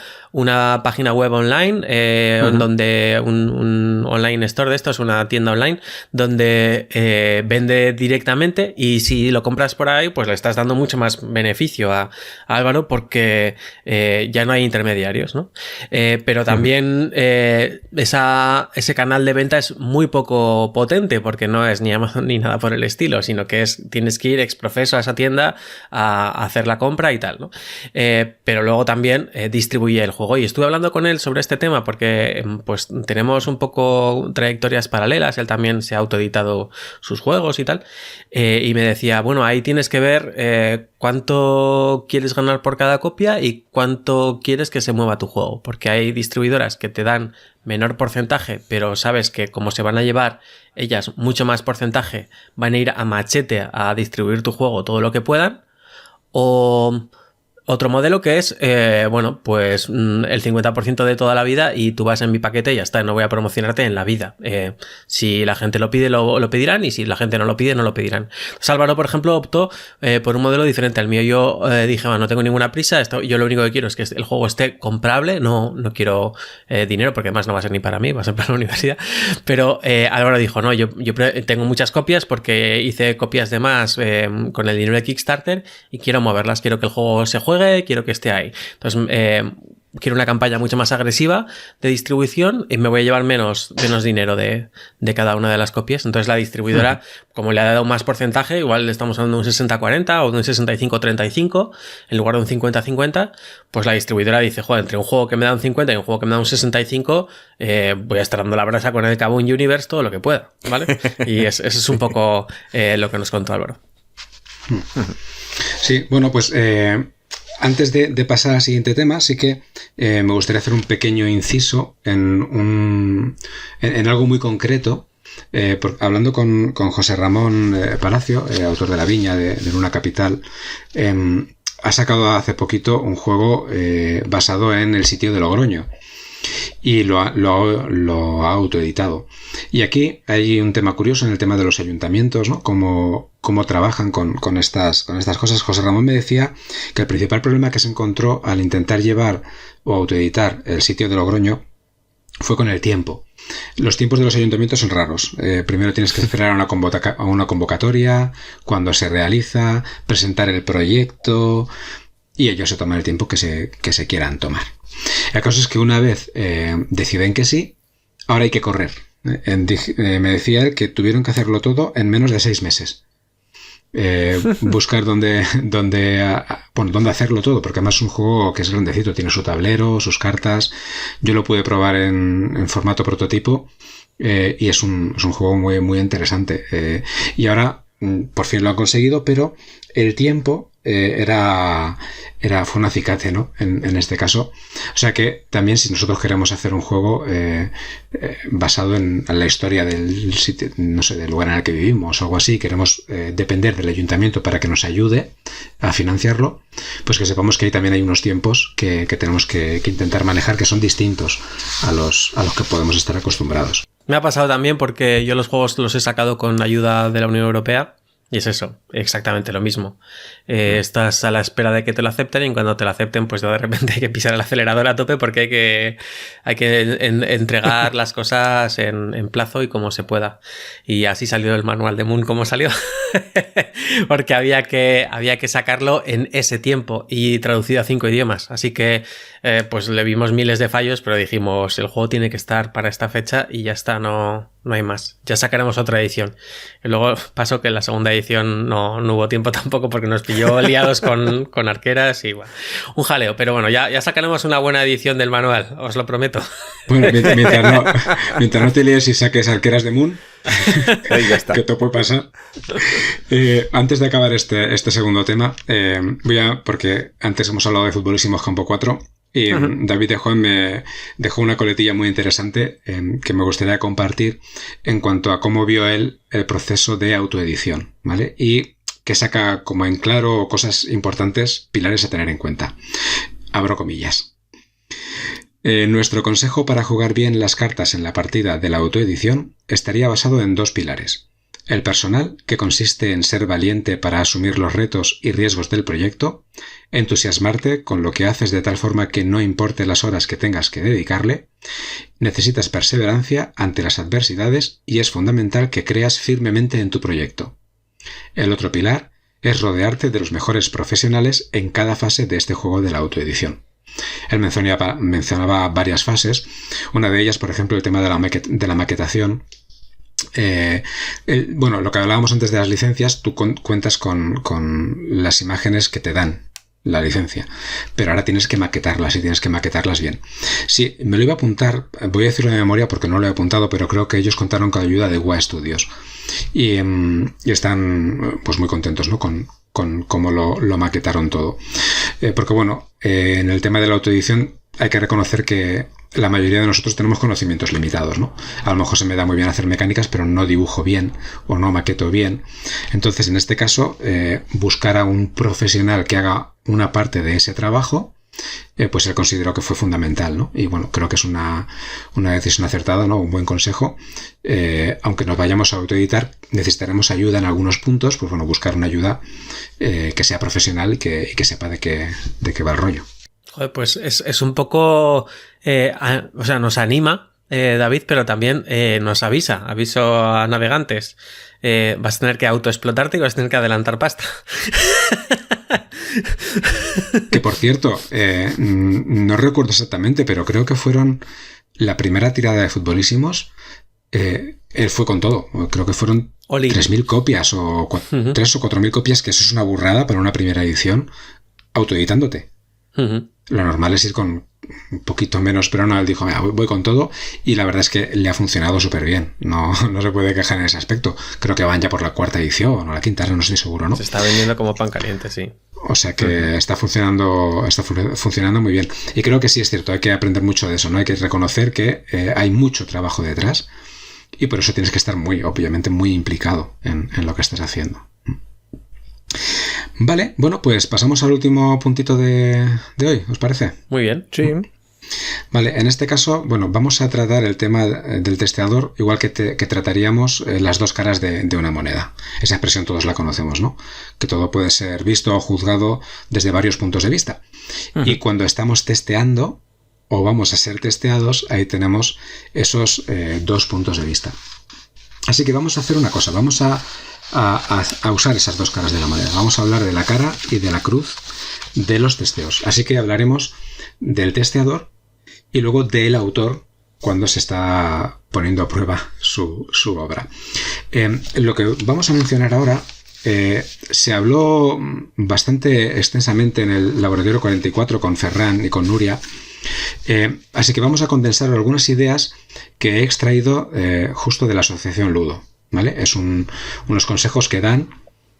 página web online donde un online store de esto es una tienda online donde vende directamente y si lo compras por ahí pues le estás dando mucho más beneficio a Álvaro porque ya no hay intermediarios, ¿no? Pero también ese canal de venta es muy poco potente porque no es ni Amazon ni nada por el estilo, sino que tienes que ir ex profeso a esa tienda a hacer la compra y tal. ¿no? Pero luego también distribuye el juego. Y estuve hablando con él sobre este tema porque pues tenemos un poco trayectorias paralelas. Él también se ha autoeditado sus juegos y tal. Y me decía, bueno, ahí tienes que ver cuánto quieres ganar por cada copia y cuánto quieres que se mueva tu juego. Porque hay distribuidoras que te dan menor porcentaje, pero sabes que como se van a llevar ellas mucho más porcentaje, van a ir a machete a distribuir tu juego todo lo que puedan. O otro modelo que es, bueno, pues el 50% de toda la vida y tú vas en mi paquete y ya está, no voy a promocionarte en la vida. Si la gente lo pide, lo pedirán, y si la gente no lo pide, no lo pedirán. Entonces, Álvaro, por ejemplo, optó por un modelo diferente al mío. Yo dije, bueno, no tengo ninguna prisa, yo lo único que quiero es que el juego esté comprable, no quiero dinero, porque además no va a ser ni para mí, va a ser para la universidad. Pero Álvaro dijo, no, yo tengo muchas copias porque hice copias de más con el dinero de Kickstarter y quiero moverlas, quiero que el juego se juegue, quiero que esté ahí. Entonces, quiero una campaña mucho más agresiva de distribución y me voy a llevar menos dinero de cada una de las copias. Entonces, la distribuidora, como le ha dado más porcentaje, igual le estamos dando un 60-40 o un 65-35 en lugar de un 50-50, pues la distribuidora dice, joder, entre un juego que me da un 50 y un juego que me da un 65, voy a estar dando la brasa con el Kaboom Universe todo lo que pueda, ¿vale? Y eso es un poco lo que nos contó Álvaro. Sí, bueno, pues antes de pasar al siguiente tema, sí que me gustaría hacer un pequeño inciso en algo muy concreto. Hablando con José Ramón Palacio, autor de La Viña, de Luna Capital, ha sacado hace poquito un juego basado en el sitio de Logroño. Y lo ha autoeditado. Y aquí hay un tema curioso en el tema de los ayuntamientos, ¿no? Cómo trabajan con estas cosas. José Ramón me decía que el principal problema que se encontró al intentar llevar o autoeditar el sitio de Logroño fue con el tiempo. Los tiempos de los ayuntamientos son raros. Primero tienes que esperar a una convocatoria, cuando se realiza, presentar el proyecto, y ellos se toman el tiempo que se quieran tomar. El caso es que una vez deciden que sí, ahora hay que correr. Me decía él que tuvieron que hacerlo todo en menos de 6 meses. Buscar dónde hacerlo todo, porque además es un juego que es grandecito, tiene su tablero, sus cartas. Yo lo pude probar en formato prototipo y es un juego muy, muy interesante. Y ahora por fin lo han conseguido, pero el tiempo fue un acicate, ¿no? En este caso. O sea que también, si nosotros queremos hacer un juego basado en la historia del sitio, no sé, del lugar en el que vivimos o algo así, queremos depender del ayuntamiento para que nos ayude a financiarlo, pues que sepamos que ahí también hay unos tiempos que tenemos que intentar manejar, que son distintos a los que podemos estar acostumbrados. Me ha pasado también porque yo los juegos los he sacado con ayuda de la Unión Europea. Y es eso, exactamente lo mismo. Estás a la espera de que te lo acepten y cuando te lo acepten, pues de repente hay que pisar el acelerador a tope porque hay que entregar las cosas en plazo y como se pueda. Y así salió el manual de Moon como salió. Porque había que sacarlo en ese tiempo y traducido a 5 idiomas. Así que pues le vimos miles de fallos, pero dijimos, el juego tiene que estar para esta fecha y ya está, no hay más. Ya sacaremos otra edición. Y luego pasó que en la segunda edición no hubo tiempo tampoco porque nos pilló liados con arqueras y bueno, un jaleo. Pero bueno, ya sacaremos una buena edición del manual, os lo prometo. Bueno, mientras no te líes y saques arqueras de Moon, ya está. ¿Qué te puede pasar? Antes de acabar este segundo tema, porque antes hemos hablado de Futbolísimos Campo 4 y David de Juan me dejó una coletilla muy interesante que me gustaría compartir en cuanto a cómo vio él el proceso de autoedición, ¿vale? Y que saca como en claro cosas importantes, pilares a tener en cuenta. Abro comillas. Nuestro consejo para jugar bien las cartas en la partida de la autoedición estaría basado en 2 pilares. El personal, que consiste en ser valiente para asumir los retos y riesgos del proyecto, entusiasmarte con lo que haces de tal forma que no importe las horas que tengas que dedicarle, necesitas perseverancia ante las adversidades y es fundamental que creas firmemente en tu proyecto. El otro pilar es rodearte de los mejores profesionales en cada fase de este juego de la autoedición. Él mencionaba varias fases, una de ellas, por ejemplo, el tema de la maquetación. Lo que hablábamos antes de las licencias, tú cuentas con las imágenes que te dan la licencia, pero ahora tienes que maquetarlas y tienes que maquetarlas bien. Sí, me lo iba a apuntar, voy a decirlo de memoria porque no lo he apuntado, pero creo que ellos contaron con la ayuda de WA Studios y están pues muy contentos, ¿no? con cómo lo maquetaron todo. Porque bueno, en el tema de la autoedición hay que reconocer que la mayoría de nosotros tenemos conocimientos limitados, ¿no? A lo mejor se me da muy bien hacer mecánicas, pero no dibujo bien o no maqueto bien. Entonces, en este caso, buscar a un profesional que haga una parte de ese trabajo, pues él consideró que fue fundamental, ¿no? Y bueno, creo que es una decisión acertada, ¿no? Un buen consejo. Aunque nos vayamos a autoeditar, necesitaremos ayuda en algunos puntos, pues bueno, buscar una ayuda que sea profesional y que sepa de qué va el rollo. Joder, pues es un poco... o sea, nos anima, David, pero también nos aviso a navegantes. Vas a tener que autoexplotarte y vas a tener que adelantar pasta. Que por cierto, no recuerdo exactamente, pero creo que fueron la primera tirada de Futbolísimos. Él fue con todo. Creo que fueron 3.000 copias o 3 o 4.000 copias, que eso es una burrada para una primera edición, autoeditándote. Lo normal es ir con un poquito menos, pero no, él dijo, mira, voy con todo, y la verdad es que le ha funcionado súper bien. No se puede quejar en ese aspecto. Creo que van ya por la 4ª edición o la 5ª, no estoy seguro, ¿no? Se está vendiendo como pan caliente, sí. O sea que está funcionando muy bien. Y creo que sí es cierto, hay que aprender mucho de eso, ¿no? Hay que reconocer que hay mucho trabajo detrás y por eso tienes que estar obviamente muy implicado en lo que estás haciendo. Vale, bueno, pues pasamos al último puntito de hoy, ¿os parece? Muy bien. Sí. Vale, en este caso, bueno, vamos a tratar el tema del testeador igual que trataríamos las dos caras de una moneda. Esa expresión todos la conocemos, ¿no? Que todo puede ser visto o juzgado desde varios puntos de vista. Y cuando estamos testeando o vamos a ser testeados, ahí tenemos esos dos puntos de vista. Así que vamos a hacer una cosa, vamos a usar esas dos caras de la moneda. Vamos a hablar de la cara y de la cruz de los testeos. Así que hablaremos del testeador y luego del autor cuando se está poniendo a prueba su obra. Lo que vamos a mencionar ahora se habló bastante extensamente en el Laboratorio 44 con Ferran y con Nuria. Así que vamos a condensar algunas ideas que he extraído justo de la asociación Ludo, ¿vale? Es unos consejos que dan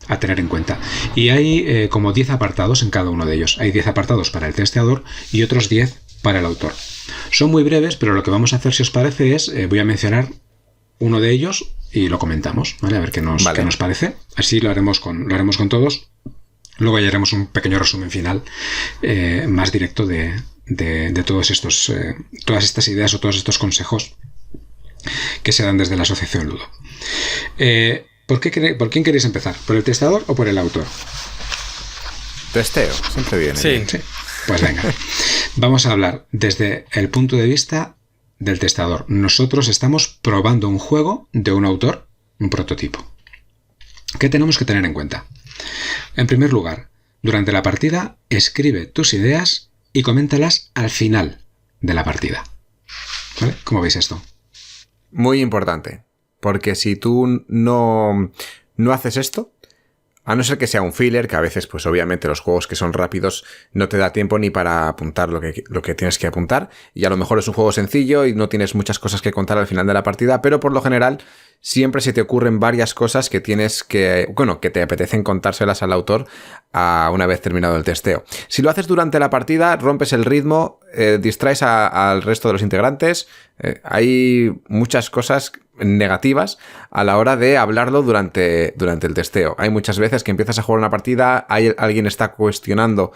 a tener en cuenta. Y hay como 10 apartados en cada uno de ellos. Hay 10 apartados para el testeador y otros 10 para el autor. Son muy breves, pero lo que vamos a hacer, si os parece, es voy a mencionar uno de ellos y lo comentamos, ¿vale? A ver qué nos parece. Así lo haremos con todos. Luego ya haremos un pequeño resumen final más directo de todas estas ideas o todos estos consejos que se dan desde la asociación Ludo. ¿Por quién queréis empezar? ¿Por el testador o por el autor? Testeo, siempre viene. Sí. Pues venga. Vamos a hablar desde el punto de vista del testador. Nosotros estamos probando un juego de un autor, un prototipo. ¿Qué tenemos que tener en cuenta? En primer lugar, durante la partida, escribe tus ideas y coméntalas al final de la partida. ¿Vale? ¿Cómo veis esto? Muy importante, porque si tú no haces esto, a no ser que sea un filler, que a veces, pues obviamente los juegos que son rápidos no te da tiempo ni para apuntar lo que tienes que apuntar, y a lo mejor es un juego sencillo y no tienes muchas cosas que contar al final de la partida, pero por lo general siempre se te ocurren varias cosas que que te apetecen contárselas al autor una vez terminado el testeo. Si lo haces durante la partida, rompes el ritmo, distraes al resto de los integrantes. Hay muchas cosas negativas a la hora de hablarlo durante el testeo. Hay muchas veces que empiezas a jugar una partida, alguien está cuestionando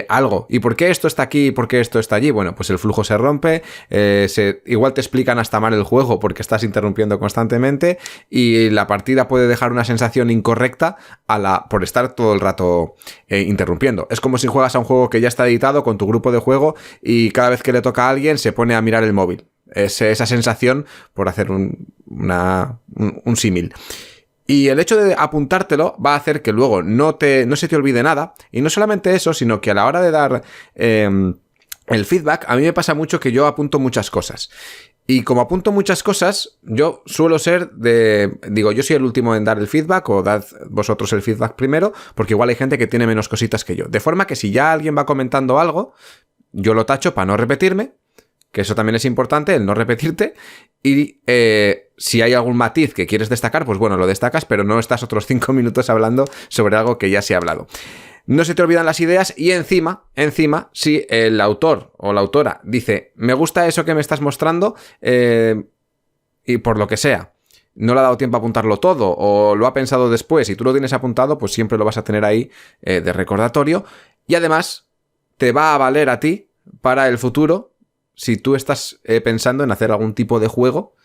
algo. ¿Y por qué esto está aquí? ¿Por qué esto está allí? Bueno, pues el flujo se rompe, igual te explican hasta mal el juego porque estás interrumpiendo constantemente y la partida puede dejar una sensación incorrecta por estar todo el rato interrumpiendo. Es como si juegas a un juego que ya está editado con tu grupo de juego y cada vez que le toca a alguien se pone a mirar el móvil. Es esa sensación, por hacer un símil. Y el hecho de apuntártelo va a hacer que luego no se te olvide nada. Y no solamente eso, sino que a la hora de dar el feedback, a mí me pasa mucho que yo apunto muchas cosas. Y como apunto muchas cosas, yo suelo ser yo soy el último en dar el feedback, o dad vosotros el feedback primero, porque igual hay gente que tiene menos cositas que yo. De forma que si ya alguien va comentando algo, yo lo tacho para no repetirme, que eso también es importante, el no repetirte. Y si hay algún matiz que quieres destacar, pues bueno, lo destacas, pero no estás otros 5 minutos hablando sobre algo que ya se ha hablado. No se te olvidan las ideas y encima, si el autor o la autora dice, me gusta eso que me estás mostrando, y por lo que sea, no le ha dado tiempo a apuntarlo todo o lo ha pensado después y tú lo tienes apuntado, pues siempre lo vas a tener ahí de recordatorio. Y además te va a valer a ti para el futuro si tú estás pensando en hacer algún tipo de juego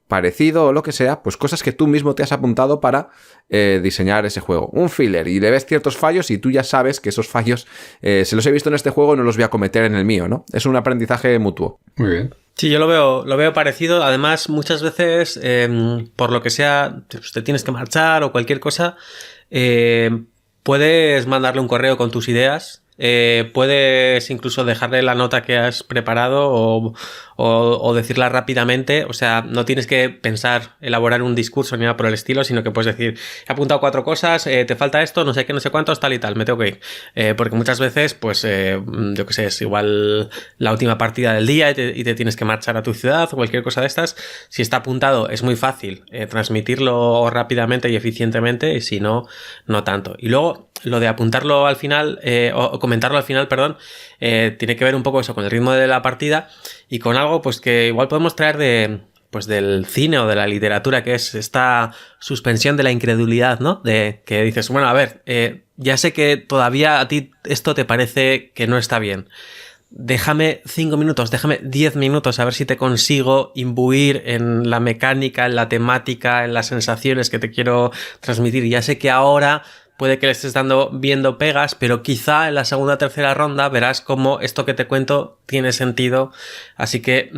parecido o lo que sea, pues cosas que tú mismo te has apuntado para diseñar ese juego. Un filler, y le ves ciertos fallos y tú ya sabes que esos fallos se los he visto en este juego y no los voy a cometer en el mío, ¿no? Es un aprendizaje mutuo. Muy bien. Sí, yo lo veo parecido. Además, muchas veces, por lo que sea, te tienes que marchar o cualquier cosa, puedes mandarle un correo con tus ideas. Puedes incluso dejarle la nota que has preparado o decirla rápidamente. O sea, no tienes que pensar, elaborar un discurso ni nada por el estilo, sino que puedes decir, he apuntado 4 cosas, te falta esto, no sé qué, no sé cuántos, tal y tal, me tengo que ir. Porque muchas veces, pues, yo qué sé, es igual la última partida del día y te tienes que marchar a tu ciudad o cualquier cosa de estas. Si está apuntado, es muy fácil transmitirlo rápidamente y eficientemente, y si no, no tanto. Y luego, lo de apuntarlo al final, o comentarlo al final, perdón, tiene que ver un poco eso con el ritmo de la partida y con algo pues que igual podemos traer del cine o de la literatura, que es esta suspensión de la incredulidad, ¿no? De que dices, bueno, a ver, ya sé que todavía a ti esto te parece que no está bien. Déjame 5 minutos, déjame 10 minutos a ver si te consigo imbuir en la mecánica, en la temática, en las sensaciones que te quiero transmitir. Ya sé que ahora puede que le estés viendo pegas, pero quizá en la segunda o tercera ronda verás cómo esto que te cuento tiene sentido. Así que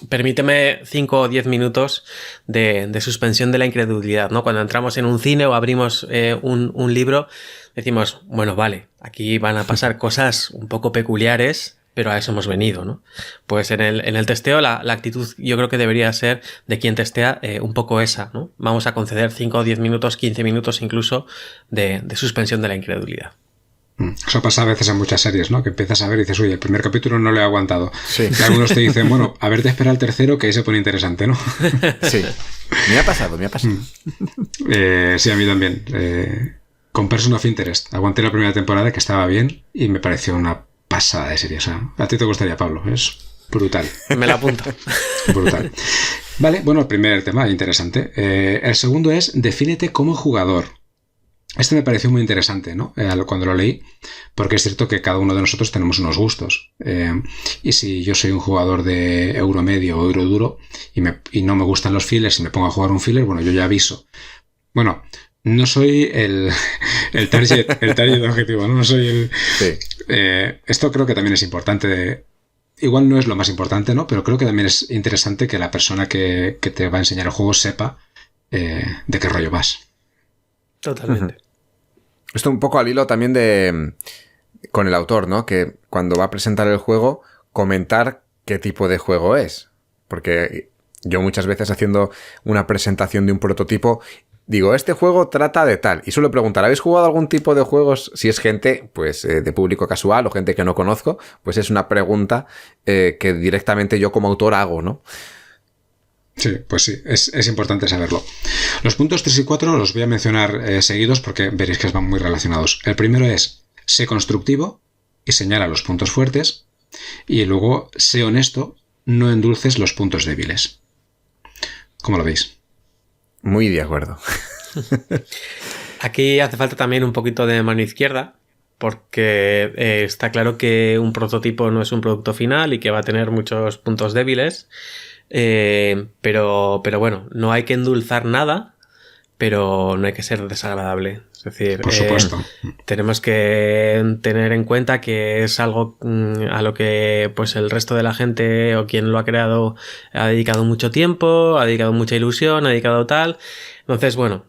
permíteme 5 o 10 minutos de suspensión de la incredulidad, ¿no? Cuando entramos en un cine o abrimos un libro, decimos, bueno, vale, aquí van a pasar cosas un poco peculiares, pero a eso hemos venido, ¿no? Pues en el testeo la actitud yo creo que debería ser de quien testea un poco esa, ¿no? Vamos a conceder 5 o 10 minutos, 15 minutos incluso de suspensión de la incredulidad. Eso pasa a veces en muchas series, ¿no? Que empiezas a ver y dices, oye, el primer capítulo no lo he aguantado. Sí. Y algunos te dicen, bueno, a ver, te espera el tercero, que ahí se pone interesante, ¿no? Sí. Me ha pasado. Sí, a mí también. Con Person of Interest. Aguanté la primera temporada, que estaba bien, y me pareció una pasada de serie. O sea, a ti te gustaría, Pablo. Es brutal. Me la apunto. Brutal. Vale, bueno, el primer tema, interesante. El segundo es, defínete como jugador. Este me pareció muy interesante, ¿no? Cuando lo leí, porque es cierto que cada uno de nosotros tenemos unos gustos. Y si yo soy un jugador de euro medio o euro duro y no me gustan los fillers y me pongo a jugar un filler, bueno, yo ya aviso. Bueno, no soy el target objetivo, ¿no? No soy el... Sí. Esto creo que también es importante. Igual no es lo más importante, ¿no? Pero creo que también es interesante que la persona que te va a enseñar el juego sepa de qué rollo vas. Totalmente. Esto un poco al hilo también con el autor, ¿no? Que cuando va a presentar el juego, comentar qué tipo de juego es. Porque yo muchas veces haciendo una presentación de un prototipo, digo, este juego trata de tal. Y suelo preguntar, ¿habéis jugado algún tipo de juegos? Si es gente, pues, de público casual o gente que no conozco, pues es una pregunta que directamente yo como autor hago, ¿no? Sí, pues sí, es importante saberlo. Los puntos 3 y 4 los voy a mencionar seguidos porque veréis que van muy relacionados. El primero es, sé constructivo y señala los puntos fuertes. Y luego, sé honesto, no endulces los puntos débiles. ¿Cómo lo veis? Muy de acuerdo. Aquí hace falta también un poquito de mano izquierda, porque está claro que un prototipo no es un producto final y que va a tener muchos puntos débiles. Pero bueno, no hay que endulzar nada, pero no hay que ser desagradable. Es decir, por supuesto. Tenemos que tener en cuenta que es algo a lo que pues el resto de la gente o quien lo ha creado ha dedicado mucho tiempo, ha dedicado mucha ilusión, ha dedicado tal. Entonces, bueno,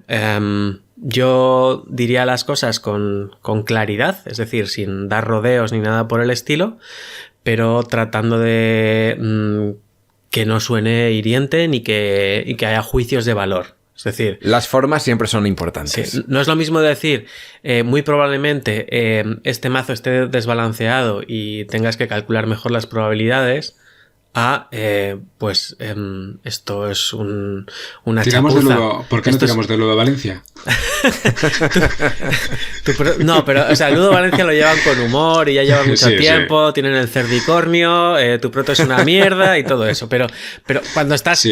yo diría las cosas con claridad, es decir, sin dar rodeos ni nada por el estilo, pero tratando de que no suene hiriente ni que haya juicios de valor. Es decir, las formas siempre son importantes. Sí, no es lo mismo decir, muy probablemente este mazo esté desbalanceado y tengas que calcular mejor las probabilidades, esto es una tiramos chapuza. De Ludo. ¿Por qué no tiramos de Ludo de Valencia? No, pero o sea, el Ludo Valencia lo llevan con humor y ya llevan mucho tiempo, tienen el cerdicornio, tu proto es una mierda y todo eso. Pero cuando estás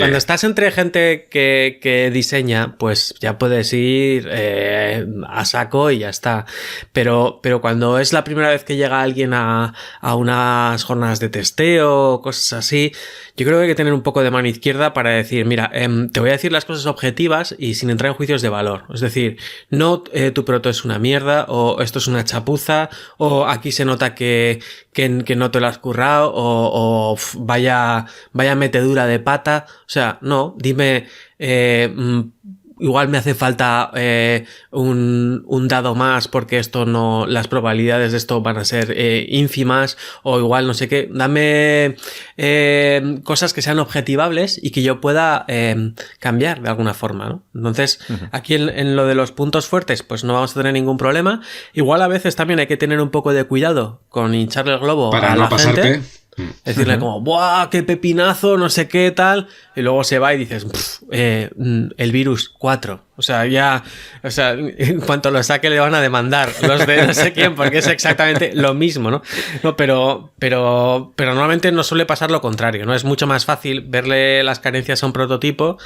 entre gente que diseña, pues ya puedes ir a saco y ya está. Pero cuando es la primera vez que llega alguien a unas jornadas de testeo, cosas así, yo creo que hay que tener un poco de mano izquierda para decir, mira, te voy a decir las cosas objetivas y sin entrar en juicios de valor. Es decir, no tu proto es una mierda, o esto es una chapuza, o aquí se nota que no te lo has currado, o vaya metedura de pata. O sea, no, dime, igual me hace falta un dado más porque esto no, las probabilidades de esto van a ser ínfimas, o igual no sé qué. Dame cosas que sean objetivables y que yo pueda cambiar de alguna forma, ¿no? Entonces, aquí en lo de los puntos fuertes, pues no vamos a tener ningún problema. Igual a veces también hay que tener un poco de cuidado con hincharle el globo para a no la pasarte. gente. Decirle como, ¡buah, qué pepinazo! No sé qué tal. Y luego se va y dices, el virus 4. O sea, en cuanto lo saque le van a demandar los de no sé quién, porque es exactamente lo mismo, ¿no? No, pero normalmente no suele pasar lo contrario, ¿no? Es mucho más fácil verle las carencias a un prototipo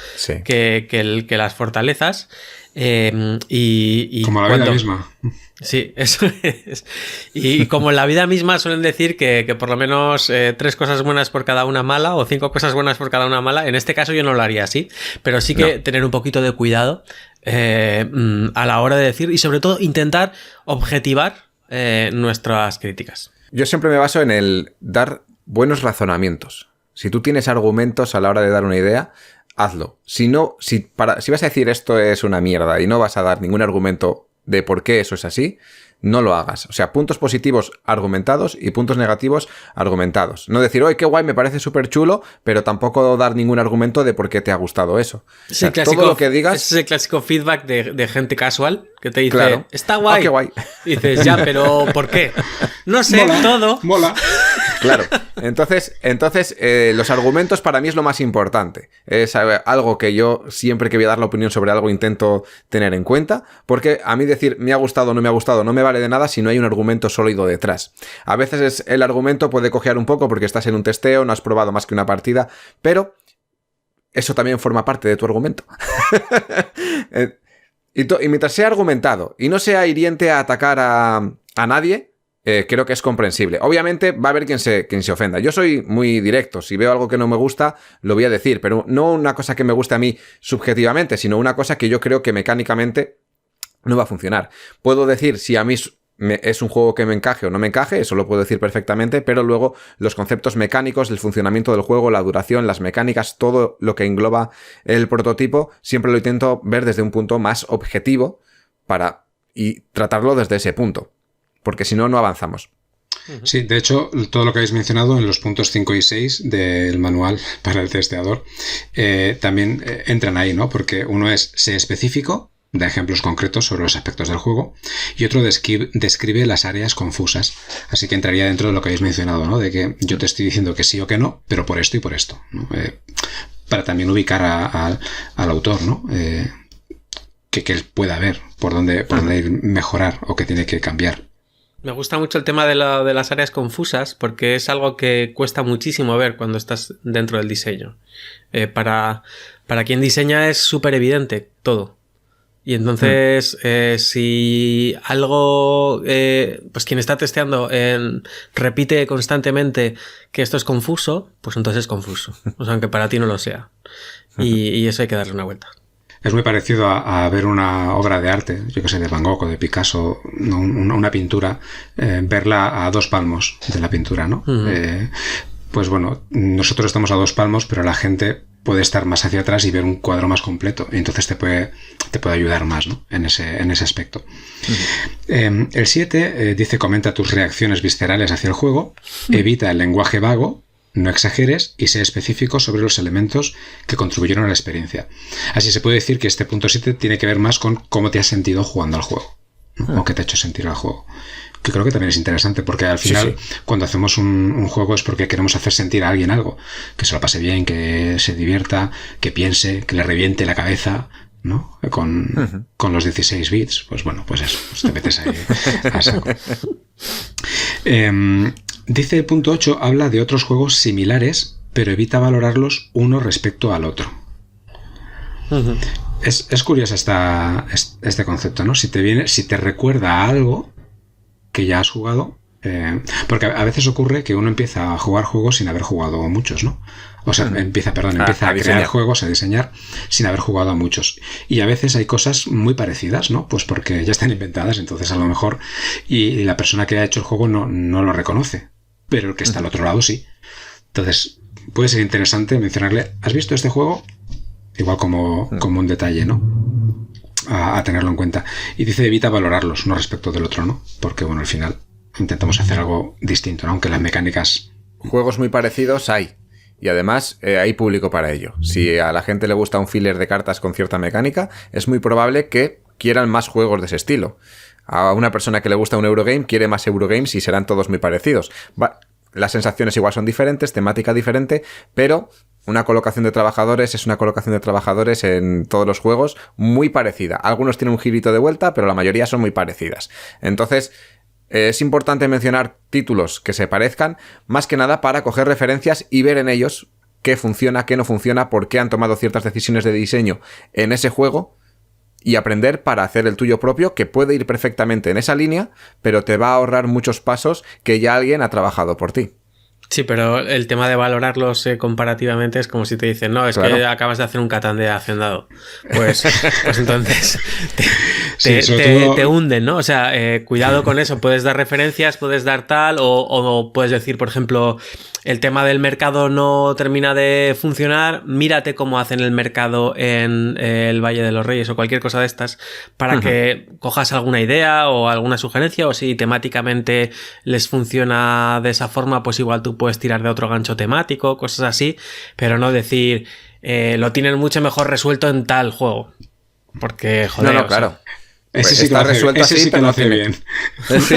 que las fortalezas. Como la vida misma. Sí, eso es. Y como en la vida misma suelen decir que por lo menos 3 cosas buenas por cada una mala, o 5 cosas buenas por cada una mala. En este caso yo no lo haría así, pero sí que tener un poquito de cuidado a la hora de decir, y sobre todo intentar objetivar nuestras críticas. Yo siempre me baso en el dar buenos razonamientos. Si tú tienes argumentos a la hora de dar una idea, hazlo. Si vas a decir esto es una mierda y no vas a dar ningún argumento de por qué eso es así, no lo hagas. O sea, puntos positivos argumentados y puntos negativos argumentados. No decir, oye, qué guay, me parece súper chulo, pero tampoco dar ningún argumento de por qué te ha gustado eso. O sea, todo lo que digas... Ese es el clásico feedback de gente casual que te dice, está guay. Qué guay. Y dices, ya, pero ¿por qué? No sé, mola, todo. Mola. Claro. Entonces los argumentos para mí es lo más importante. Es algo que yo siempre que voy a dar la opinión sobre algo intento tener en cuenta, porque a mí decir me ha gustado o no me ha gustado no me vale de nada si no hay un argumento sólido detrás. A veces el argumento puede cojear un poco porque estás en un testeo, no has probado más que una partida, pero eso también forma parte de tu argumento. Y mientras sea argumentado y no sea hiriente a atacar a nadie, creo que es comprensible. Obviamente va a haber quien se ofenda. Yo soy muy directo. Si veo algo que no me gusta, lo voy a decir. Pero no una cosa que me guste a mí subjetivamente, sino una cosa que yo creo que mecánicamente no va a funcionar. Puedo decir si a mí es un juego que me encaje o no me encaje, eso lo puedo decir perfectamente, pero luego los conceptos mecánicos, el funcionamiento del juego, la duración, las mecánicas, todo lo que engloba el prototipo, siempre lo intento ver desde un punto más objetivo y tratarlo desde ese punto. Porque si no, no avanzamos. Sí, de hecho, todo lo que habéis mencionado en los puntos 5 y 6 del manual para el testeador también entran ahí, ¿no? Porque uno es ser específico, da ejemplos concretos sobre los aspectos del juego, y otro describe las áreas confusas. Así que entraría dentro de lo que habéis mencionado, ¿no? De que yo te estoy diciendo que sí o que no, pero por esto y por esto, ¿no? Para también ubicar al autor, ¿no? Que él pueda ver por dónde mejorar o qué tiene que cambiar. Me gusta mucho el tema de las áreas confusas porque es algo que cuesta muchísimo ver cuando estás dentro del diseño. Para quien diseña es súper evidente todo. Y entonces, si algo, pues quien está testeando repite constantemente que esto es confuso, pues entonces es confuso. O sea, aunque para ti no lo sea. Y eso hay que darle una vuelta. Es muy parecido a ver una obra de arte, yo que sé, de Van Gogh o de Picasso, una pintura, verla a 2 palmos de la pintura, ¿no? Pues bueno, nosotros estamos a 2 palmos, pero la gente puede estar más hacia atrás y ver un cuadro más completo, y entonces te puede ayudar más, ¿no? en ese aspecto. El 7 dice: comenta tus reacciones viscerales hacia el juego, evita el lenguaje vago, no exageres y sé específico sobre los elementos que contribuyeron a la experiencia. Así se puede decir que este punto 7 tiene que ver más con cómo te has sentido jugando al juego, ¿no? O qué te ha hecho sentir al juego. Que creo que también es interesante, porque al final, cuando hacemos un juego es porque queremos hacer sentir a alguien algo, que se lo pase bien, que se divierta, que piense, que le reviente la cabeza, ¿no? Con los 16 bits, pues bueno, pues eso, pues te metes ahí a saco. Dice el punto 8, habla de otros juegos similares, pero evita valorarlos uno respecto al otro. Es curioso este concepto, ¿no? Si te recuerda a algo que ya has jugado, porque a veces ocurre que uno empieza a jugar juegos sin haber jugado muchos, ¿no? O sea, empieza a crear juegos, a diseñar, sin haber jugado a muchos. Y a veces hay cosas muy parecidas, ¿no? Pues porque ya están inventadas, entonces a lo mejor, y la persona que ha hecho el juego no lo reconoce, pero el que está al otro lado sí. Entonces, puede ser interesante mencionarle, ¿has visto este juego? Igual como un detalle, ¿no? A tenerlo en cuenta. Y dice, evita valorarlos uno respecto del otro, ¿no? Porque, bueno, al final intentamos hacer algo distinto, ¿no? Aunque las mecánicas... Juegos muy parecidos hay. Y además hay público para ello. Si a la gente le gusta un filler de cartas con cierta mecánica, es muy probable que quieran más juegos de ese estilo. A una persona que le gusta un Eurogame quiere más Eurogames y serán todos muy parecidos. Las sensaciones igual son diferentes, temática diferente, pero una colocación de trabajadores es una colocación de trabajadores en todos los juegos muy parecida. Algunos tienen un girito de vuelta, pero la mayoría son muy parecidas. Entonces, es importante mencionar títulos que se parezcan, más que nada para coger referencias y ver en ellos qué funciona, qué no funciona, por qué han tomado ciertas decisiones de diseño en ese juego y aprender para hacer el tuyo propio, que puede ir perfectamente en esa línea, pero te va a ahorrar muchos pasos que ya alguien ha trabajado por ti. Sí, pero el tema de valorarlos comparativamente es como si te dicen, no, es claro, que acabas de hacer un Catán de Hacendado. Pues entonces te hunden, ¿no? O sea, cuidado con eso. Puedes dar referencias, puedes dar tal, o puedes decir, por ejemplo, el tema del mercado no termina de funcionar, mírate cómo hacen el mercado en el Valle de los Reyes o cualquier cosa de estas para que cojas alguna idea o alguna sugerencia, o si temáticamente les funciona de esa forma, pues igual tú puedes tirar de otro gancho temático, cosas así, pero no decir lo tienen mucho mejor resuelto en tal juego. Porque, joder... No, claro. Ese sí está resuelto así, pero no hace bien. Sí.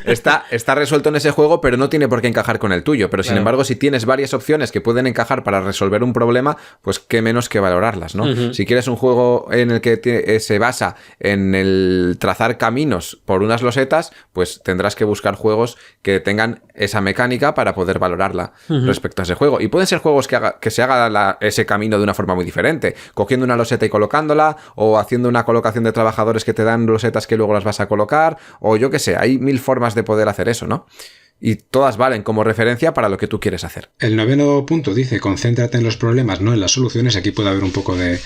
Está resuelto en ese juego, pero no tiene por qué encajar con el tuyo. Pero sin embargo, si tienes varias opciones que pueden encajar para resolver un problema, pues qué menos que valorarlas, ¿no? Si quieres un juego en el que se basa en el trazar caminos por unas losetas, pues tendrás que buscar juegos que tengan esa mecánica para poder valorarla respecto a ese juego. Y pueden ser juegos que se haga ese camino de una forma muy diferente, cogiendo una loseta y colocándola, o haciendo una colocación de trabajadores que te dan losetas que luego las vas a colocar, o yo qué sé, hay 1000 formas de poder hacer eso, ¿no? Y todas valen como referencia para lo que tú quieres hacer. El 9º punto dice, concéntrate en los problemas, no en las soluciones. Aquí puede haber un poco de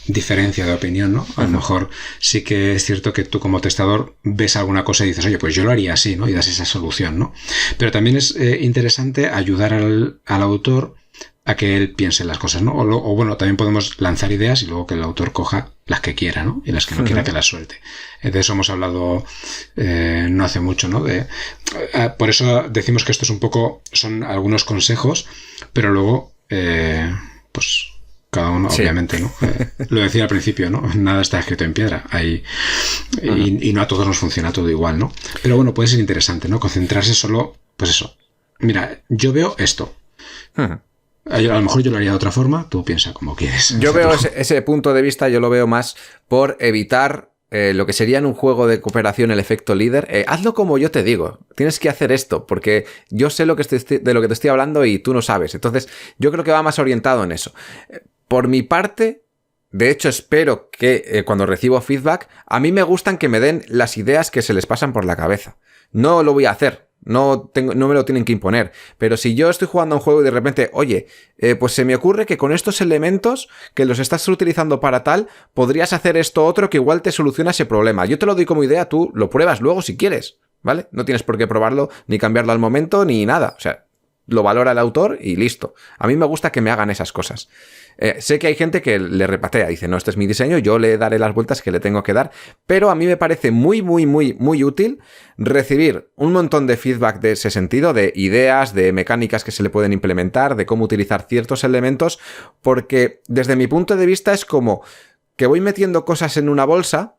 diferencia de opinión, ¿no? A lo mejor sí que es cierto que tú como testador ves alguna cosa y dices, oye, pues yo lo haría así, ¿no? Y das esa solución, ¿no? Pero también es interesante ayudar al autor a que él piense las cosas, ¿no? O bueno, también podemos lanzar ideas y luego que el autor coja las que quiera, ¿no? Y las que no quiera que las suelte. De eso hemos hablado no hace mucho, ¿no? Por eso decimos que esto es un poco, son algunos consejos, pero luego, pues cada uno, obviamente, ¿no? Lo decía al principio, ¿no? Nada está escrito en piedra. Y no a todos nos funciona todo igual, ¿no? Pero bueno, puede ser interesante, ¿no? Concentrarse solo, pues eso. Mira, yo veo esto. A lo mejor yo lo haría de otra forma, tú piensa como quieres. Yo veo ese punto de vista, yo lo veo más por evitar lo que sería en un juego de cooperación el efecto líder. Hazlo como yo te digo, tienes que hacer esto, porque yo sé de lo que te estoy hablando y tú no sabes. Entonces, yo creo que va más orientado en eso. Por mi parte, de hecho, espero que cuando recibo feedback, a mí me gustan que me den las ideas que se les pasan por la cabeza. No lo voy a hacer. No me lo tienen que imponer. Pero si yo estoy jugando a un juego y de repente, oye, pues se me ocurre que con estos elementos que los estás utilizando para tal, podrías hacer esto otro que igual te soluciona ese problema. Yo te lo doy como idea, tú lo pruebas luego si quieres, ¿vale? No tienes por qué probarlo, ni cambiarlo al momento, ni nada. O sea, lo valora el autor y listo. A mí me gusta que me hagan esas cosas. Sé que hay gente que le repatea, dice, no, este es mi diseño, yo le daré las vueltas que le tengo que dar, pero a mí me parece muy, muy, muy, muy útil recibir un montón de feedback de ese sentido, de ideas, de mecánicas que se le pueden implementar, de cómo utilizar ciertos elementos, porque desde mi punto de vista es como que voy metiendo cosas en una bolsa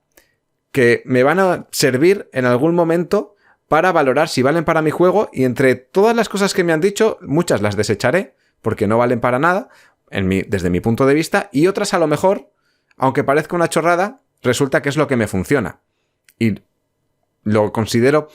que me van a servir en algún momento para valorar si valen para mi juego, y entre todas las cosas que me han dicho, muchas las desecharé porque no valen para nada, desde mi punto de vista, y otras a lo mejor, aunque parezca una chorrada, resulta que es lo que me funciona. Y lo considero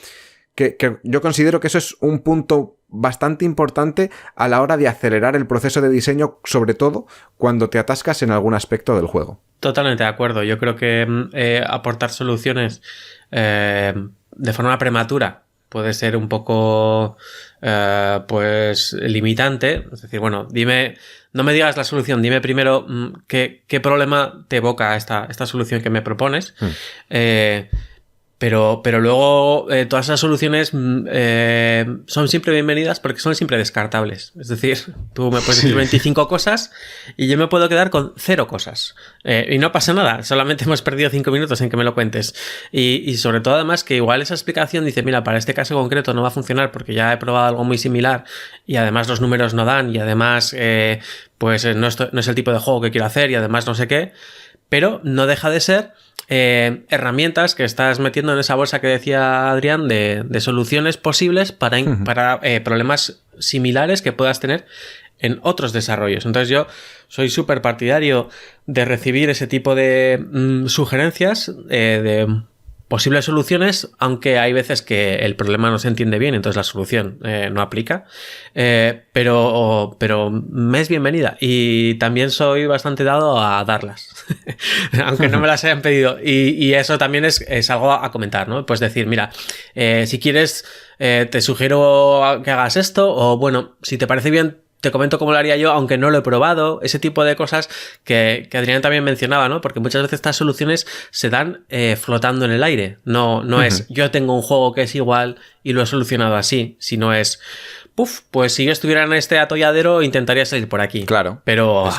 yo considero que eso es un punto bastante importante a la hora de acelerar el proceso de diseño, sobre todo cuando te atascas en algún aspecto del juego. Totalmente de acuerdo. Yo creo que aportar soluciones de forma prematura puede ser un poco pues limitante. Es decir, bueno, no me digas la solución, dime primero qué problema te evoca esta solución que me propones. Pero luego todas esas soluciones son siempre bienvenidas porque son siempre descartables. Es decir, tú me puedes decir 25 cosas y yo me puedo quedar con 0 cosas. Y no pasa nada, solamente hemos perdido 5 minutos en que me lo cuentes. Y sobre todo además que igual esa explicación dice, mira, para este caso concreto no va a funcionar porque ya he probado algo muy similar y además los números no dan y además pues no es el tipo de juego que quiero hacer y además no sé qué. Pero no deja de ser herramientas que estás metiendo en esa bolsa que decía Adrián de soluciones posibles para problemas similares que puedas tener en otros desarrollos. Entonces yo soy súper partidario de recibir ese tipo de sugerencias de posibles soluciones, aunque hay veces que el problema no se entiende bien, entonces la solución no aplica, pero me es bienvenida y también soy bastante dado a darlas, aunque no me las hayan pedido, y eso también es algo a comentar, ¿no? Pues decir, mira, si quieres te sugiero que hagas esto, o bueno, si te parece bien te comento cómo lo haría yo, aunque no lo he probado, ese tipo de cosas que Adrián también mencionaba, ¿no? Porque muchas veces estas soluciones se dan flotando en el aire. No es yo tengo un juego que es igual y lo he solucionado así, sino es pues si yo estuviera en este atolladero intentaría salir por aquí. Claro. Pero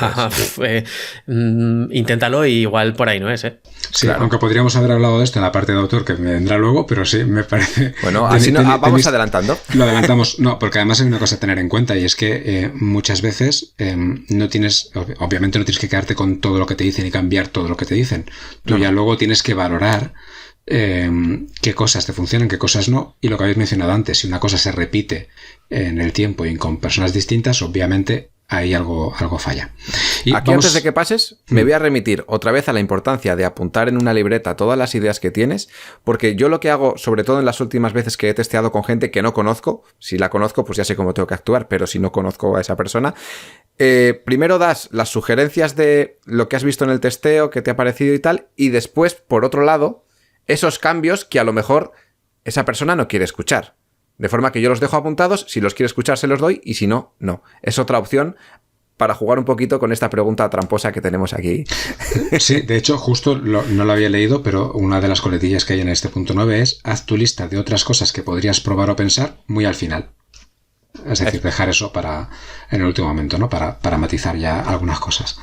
inténtalo y igual por ahí no es, Sí, claro. Aunque podríamos haber hablado de esto en la parte de autor que me vendrá luego, pero sí, me parece... Bueno, así vamos adelantando. Lo adelantamos, no, porque además hay una cosa a tener en cuenta y es que muchas veces no tienes, obviamente no tienes que quedarte con todo lo que te dicen y cambiar todo lo que te dicen. Tú ya luego tienes que valorar qué cosas te funcionan, qué cosas no, y lo que habéis mencionado antes, si una cosa se repite en el tiempo y con personas distintas, obviamente ahí algo falla. Y aquí antes de que pases, me voy a remitir otra vez a la importancia de apuntar en una libreta todas las ideas que tienes, porque yo lo que hago, sobre todo en las últimas veces que he testeado con gente que no conozco, si la conozco pues ya sé cómo tengo que actuar, pero si no conozco a esa persona, primero das las sugerencias de lo que has visto en el testeo, que te ha parecido y tal, y después, por otro lado, esos cambios que a lo mejor esa persona no quiere escuchar. De forma que yo los dejo apuntados, si los quiere escuchar se los doy y si no, no. Es otra opción para jugar un poquito con esta pregunta tramposa que tenemos aquí. Sí, de hecho, justo no lo había leído, pero una de las coletillas que hay en este punto 9 es haz tu lista de otras cosas que podrías probar o pensar muy al final. Es decir, dejar eso en el último momento, ¿no? Para matizar ya algunas cosas.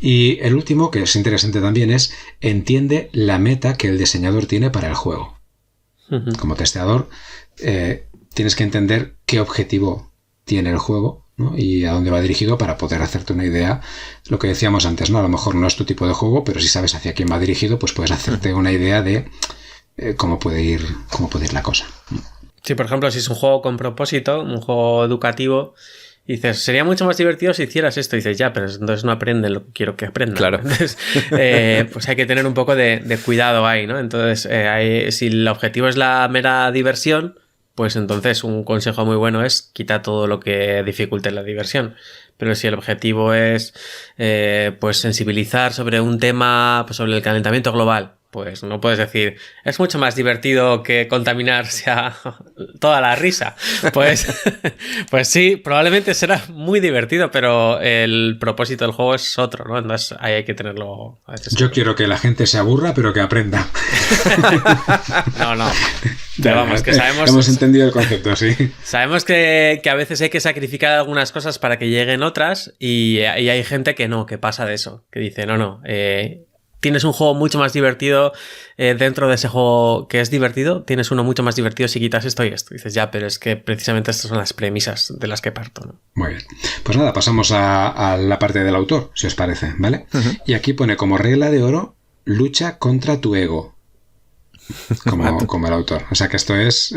Y el último, que es interesante también, es entiende la meta que el diseñador tiene para el juego. Como testeador, tienes que entender qué objetivo tiene el juego, ¿no? Y a dónde va dirigido para poder hacerte una idea. Lo que decíamos antes, ¿no? A lo mejor no es tu tipo de juego, pero si sabes hacia quién va dirigido, pues puedes hacerte una idea de cómo puede ir la cosa. Sí, por ejemplo, si es un juego con propósito, un juego educativo, y dices, sería mucho más divertido si hicieras esto. Y dices, ya, pero entonces no aprenden lo que quiero que aprendan. Claro. Entonces, pues hay que tener un poco de cuidado ahí, ¿no? Entonces, si el objetivo es la mera diversión, pues entonces un consejo muy bueno es quita todo lo que dificulte la diversión. Pero si el objetivo es pues sensibilizar sobre un tema, pues sobre el calentamiento global, pues no puedes decir, es mucho más divertido que contaminarse a toda la risa. Pues sí, probablemente será muy divertido, pero el propósito del juego es otro, ¿no? Entonces ahí hay que tenerlo a veces. Yo quiero que la gente se aburra, pero que aprenda. No. Pero vamos, que sabemos... Hemos entendido el concepto, sí. Sabemos que a veces hay que sacrificar algunas cosas para que lleguen otras y hay gente que no, que pasa de eso, que dice, no, tienes un juego mucho más divertido dentro de ese juego que es divertido, tienes uno mucho más divertido si quitas esto y esto. Y dices, ya, pero es que precisamente estas son las premisas de las que parto, ¿no? Muy bien. Pues nada, pasamos a la parte del autor, si os parece, ¿vale? Uh-huh. Y aquí pone como regla de oro, lucha contra tu ego. Como el autor. O sea que esto es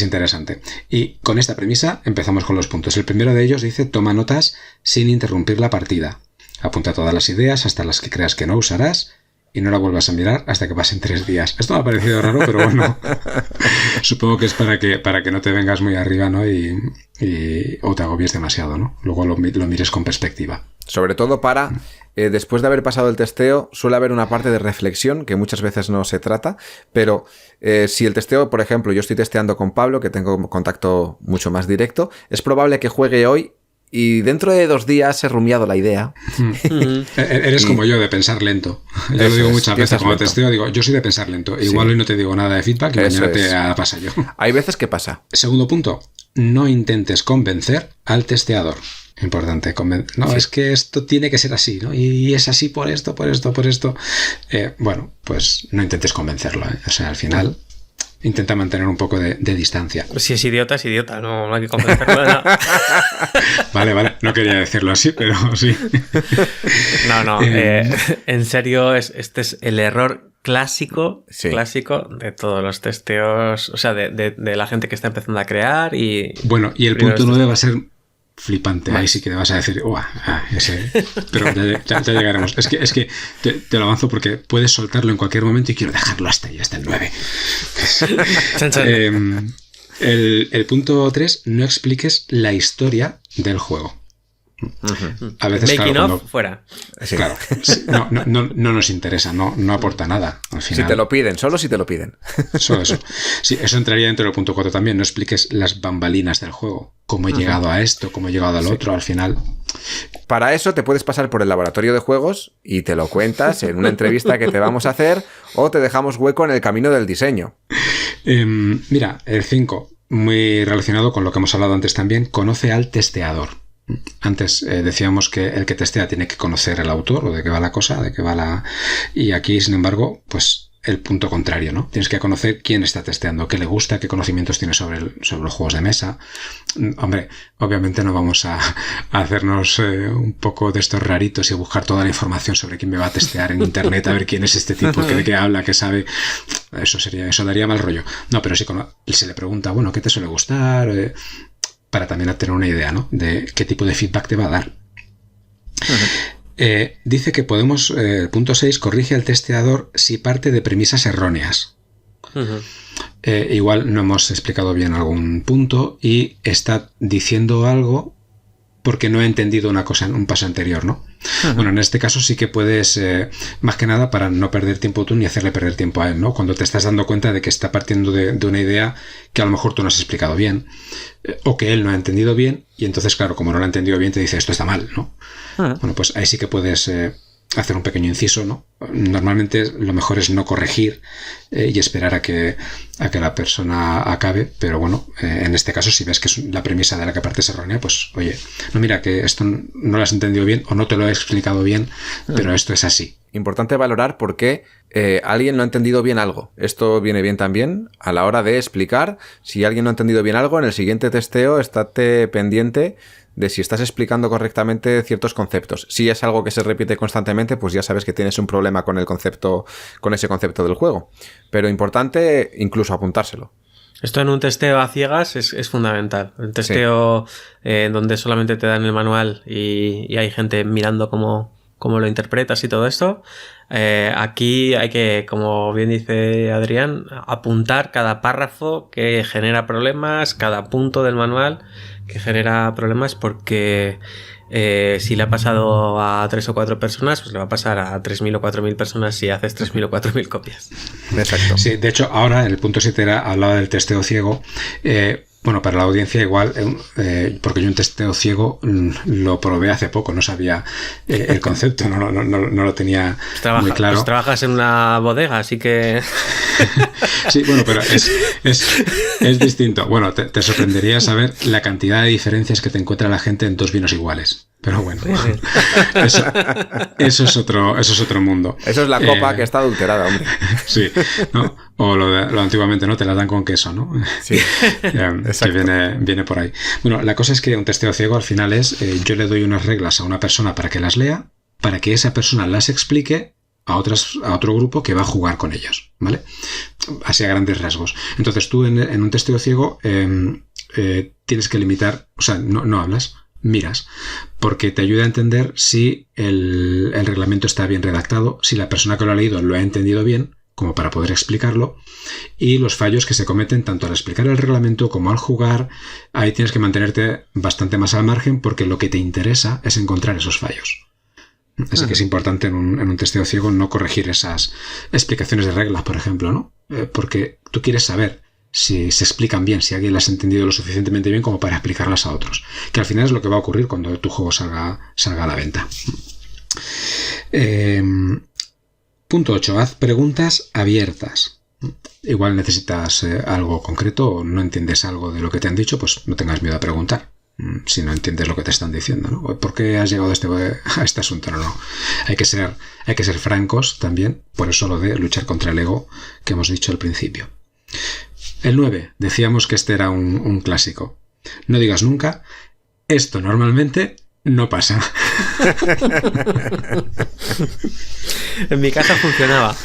interesante. Y con esta premisa empezamos con los puntos. El primero de ellos dice, toma notas sin interrumpir la partida. Apunta todas las ideas hasta las que creas que no usarás y no la vuelvas a mirar hasta que pasen 3 días. Esto me ha parecido raro, pero bueno. Supongo que es para que no te vengas muy arriba, ¿no? O te agobies demasiado, ¿no? Luego lo mires con perspectiva. Sobre todo para, después de haber pasado el testeo, suele haber una parte de reflexión que muchas veces no se trata, pero si el testeo, por ejemplo, yo estoy testeando con Pablo, que tengo contacto mucho más directo, es probable que juegue hoy y dentro de 2 días he rumiado la idea. Eres como yo, de pensar lento. Yo lo digo muchas veces como testeo, digo, yo soy de pensar lento. Igual hoy no te digo nada de feedback y mañana te pasa yo. Hay veces que pasa. Segundo punto, no intentes convencer al testeador. Importante, es que esto tiene que ser así, ¿no? Y es así por esto. Bueno, pues no intentes convencerlo, ¿eh? O sea, al final intenta mantener un poco de distancia. Si es idiota, no hay que convencerlo. No. Vale, no quería decirlo así, pero sí. No, en serio, este es el error clásico de todos los testeos, o sea, de la gente que está empezando a crear y... Bueno, y el punto 9 va a ser flipante. Ahí sí que te vas a decir, ese. Pero ya llegaremos. Es que te lo avanzo porque puedes soltarlo en cualquier momento y quiero dejarlo hasta el 9. El punto 3, no expliques la historia del juego. Uh-huh. A veces, Making claro, of, fuera. Sí. Claro, no nos interesa, no aporta nada. Al final. Si te lo piden, solo si te lo piden. Solo eso. Sí, eso entraría dentro del punto 4 también. No expliques las bambalinas del juego. Cómo he llegado a esto, cómo he llegado al otro, al final. Para eso te puedes pasar por el laboratorio de juegos y te lo cuentas en una entrevista que te vamos a hacer o te dejamos hueco en el camino del diseño. Mira, el 5, muy relacionado con lo que hemos hablado antes también, conoce al testeador. Antes decíamos que el que testea tiene que conocer el autor o de qué va la cosa, y aquí, sin embargo, pues el punto contrario, ¿no? Tienes que conocer quién está testeando, qué le gusta, qué conocimientos tiene sobre los juegos de mesa. Hombre, obviamente no vamos a hacernos un poco de estos raritos y buscar toda la información sobre quién me va a testear en internet, a ver quién es este tipo, de qué habla, qué sabe. Eso daría mal rollo. No, pero si se le pregunta, bueno, ¿qué te suele gustar? Para también tener una idea, ¿no? De qué tipo de feedback te va a dar. Uh-huh. Dice que podemos, punto 6, corrige al testeador si parte de premisas erróneas. Uh-huh. Igual no hemos explicado bien algún punto y está diciendo algo porque no he entendido una cosa en un paso anterior, ¿no? Uh-huh. Bueno, en este caso sí que puedes, más que nada para no perder tiempo tú ni hacerle perder tiempo a él, ¿no? Cuando te estás dando cuenta de que está partiendo de una idea que a lo mejor tú no has explicado bien o que él no ha entendido bien y entonces, claro, como no lo ha entendido bien te dice esto está mal, ¿no? Uh-huh. Bueno, pues ahí sí que puedes hacer un pequeño inciso, ¿no? Normalmente lo mejor es no corregir y esperar a que la persona acabe, pero bueno, en este caso si ves que es la premisa de la que partes errónea, pues oye, no, mira que esto no lo has entendido bien o no te lo he explicado bien, pero esto es así. Importante valorar por qué alguien no ha entendido bien algo. Esto viene bien también a la hora de explicar. Si alguien no ha entendido bien algo, en el siguiente testeo estate pendiente de si estás explicando correctamente ciertos conceptos. Si es algo que se repite constantemente, pues ya sabes que tienes un problema con ese concepto del juego. Pero importante incluso apuntárselo. Esto en un testeo a ciegas es fundamental. El testeo donde solamente te dan el manual y hay gente mirando cómo lo interpretas y todo esto. Aquí hay que, como bien dice Adrián, apuntar cada párrafo que genera problemas, cada punto del manual que genera problemas, porque si le ha pasado a 3 o 4 personas, pues le va a pasar a 3.000 o 4.000 personas si haces 3.000 o 4.000 copias. Exacto. Sí, de hecho, ahora en el punto 7 hablaba del testeo ciego. Bueno, para la audiencia igual, porque yo un testeo ciego lo probé hace poco, no sabía el concepto, no lo tenía muy claro. Pues trabajas en una bodega, así que... Sí, bueno, pero es distinto. Bueno, te sorprendería saber la cantidad de diferencias que te encuentra la gente en dos vinos iguales. Pero bueno, eso es otro mundo. Eso es la copa que está adulterada, hombre. Sí, ¿no? O lo antiguamente, ¿no? Te la dan con queso, ¿no? Sí, que viene por ahí. Bueno, la cosa es que un testeo ciego al final es, yo le doy unas reglas a una persona para que las lea, para que esa persona las explique a otro grupo que va a jugar con ellos, ¿vale? Así a grandes rasgos. Entonces tú en un testeo ciego tienes que limitar, o sea, no hablas, miras, porque te ayuda a entender si el reglamento está bien redactado, si la persona que lo ha leído lo ha entendido bien, como para poder explicarlo, y los fallos que se cometen tanto al explicar el reglamento como al jugar. Ahí tienes que mantenerte bastante más al margen, porque lo que te interesa es encontrar esos fallos. Así que es importante en un testeo ciego no corregir esas explicaciones de reglas, por ejemplo, ¿no? Porque tú quieres saber si se explican bien, si alguien las ha entendido lo suficientemente bien como para explicarlas a otros. Que al final es lo que va a ocurrir cuando tu juego salga a la venta. Punto 8. Haz preguntas abiertas. Igual necesitas algo concreto o no entiendes algo de lo que te han dicho, pues no tengas miedo a preguntar. Si no entiendes lo que te están diciendo, ¿no? ¿Por qué has llegado a este asunto? No. Hay que ser francos también. Por eso lo de luchar contra el ego que hemos dicho al principio. El 9. Decíamos que este era un clásico. No digas nunca, esto normalmente no pasa. En mi casa funcionaba.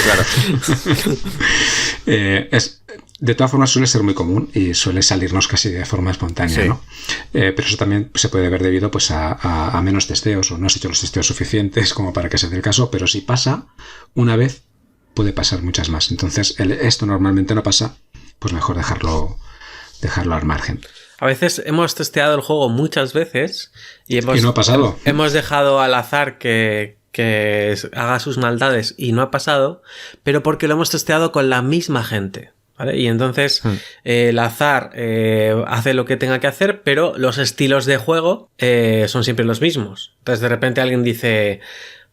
Claro. De todas formas suele ser muy común y suele salirnos casi de forma espontánea, sí, ¿no? Pero eso también se puede ver debido pues, a menos testeos, o no has hecho los testeos suficientes como para que se dé el caso, pero si pasa una vez, puede pasar muchas más. Entonces, esto normalmente no pasa, pues mejor dejarlo al margen. A veces hemos testeado el juego muchas veces y no ha pasado. Hemos dejado al azar que haga sus maldades y no ha pasado, pero porque lo hemos testeado con la misma gente, ¿vale? Y entonces el azar hace lo que tenga que hacer, pero los estilos de juego son siempre los mismos. Entonces de repente alguien dice,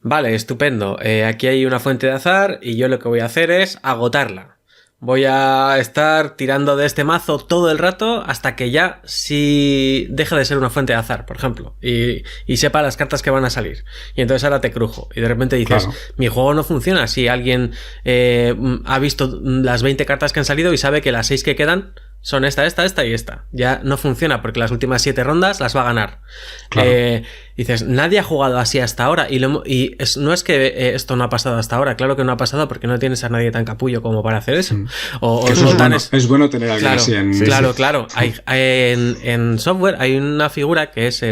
vale, estupendo, aquí hay una fuente de azar y yo lo que voy a hacer es agotarla. Voy a estar tirando de este mazo todo el rato hasta que ya sí deje de ser una fuente de azar, por ejemplo, y sepa las cartas que van a salir. Y entonces ahora te crujo. Y de repente dices, claro, mi juego no funciona si alguien ha visto las 20 cartas que han salido y sabe que las 6 que quedan son esta y esta. Ya no funciona porque las últimas 7 rondas las va a ganar. Claro. Dices, nadie ha jugado así hasta ahora. No es que esto no ha pasado hasta ahora. Claro que no ha pasado porque no tienes a nadie tan capullo como para hacer eso. Es bueno tener a alguien así en... Claro, claro. En software hay una figura que es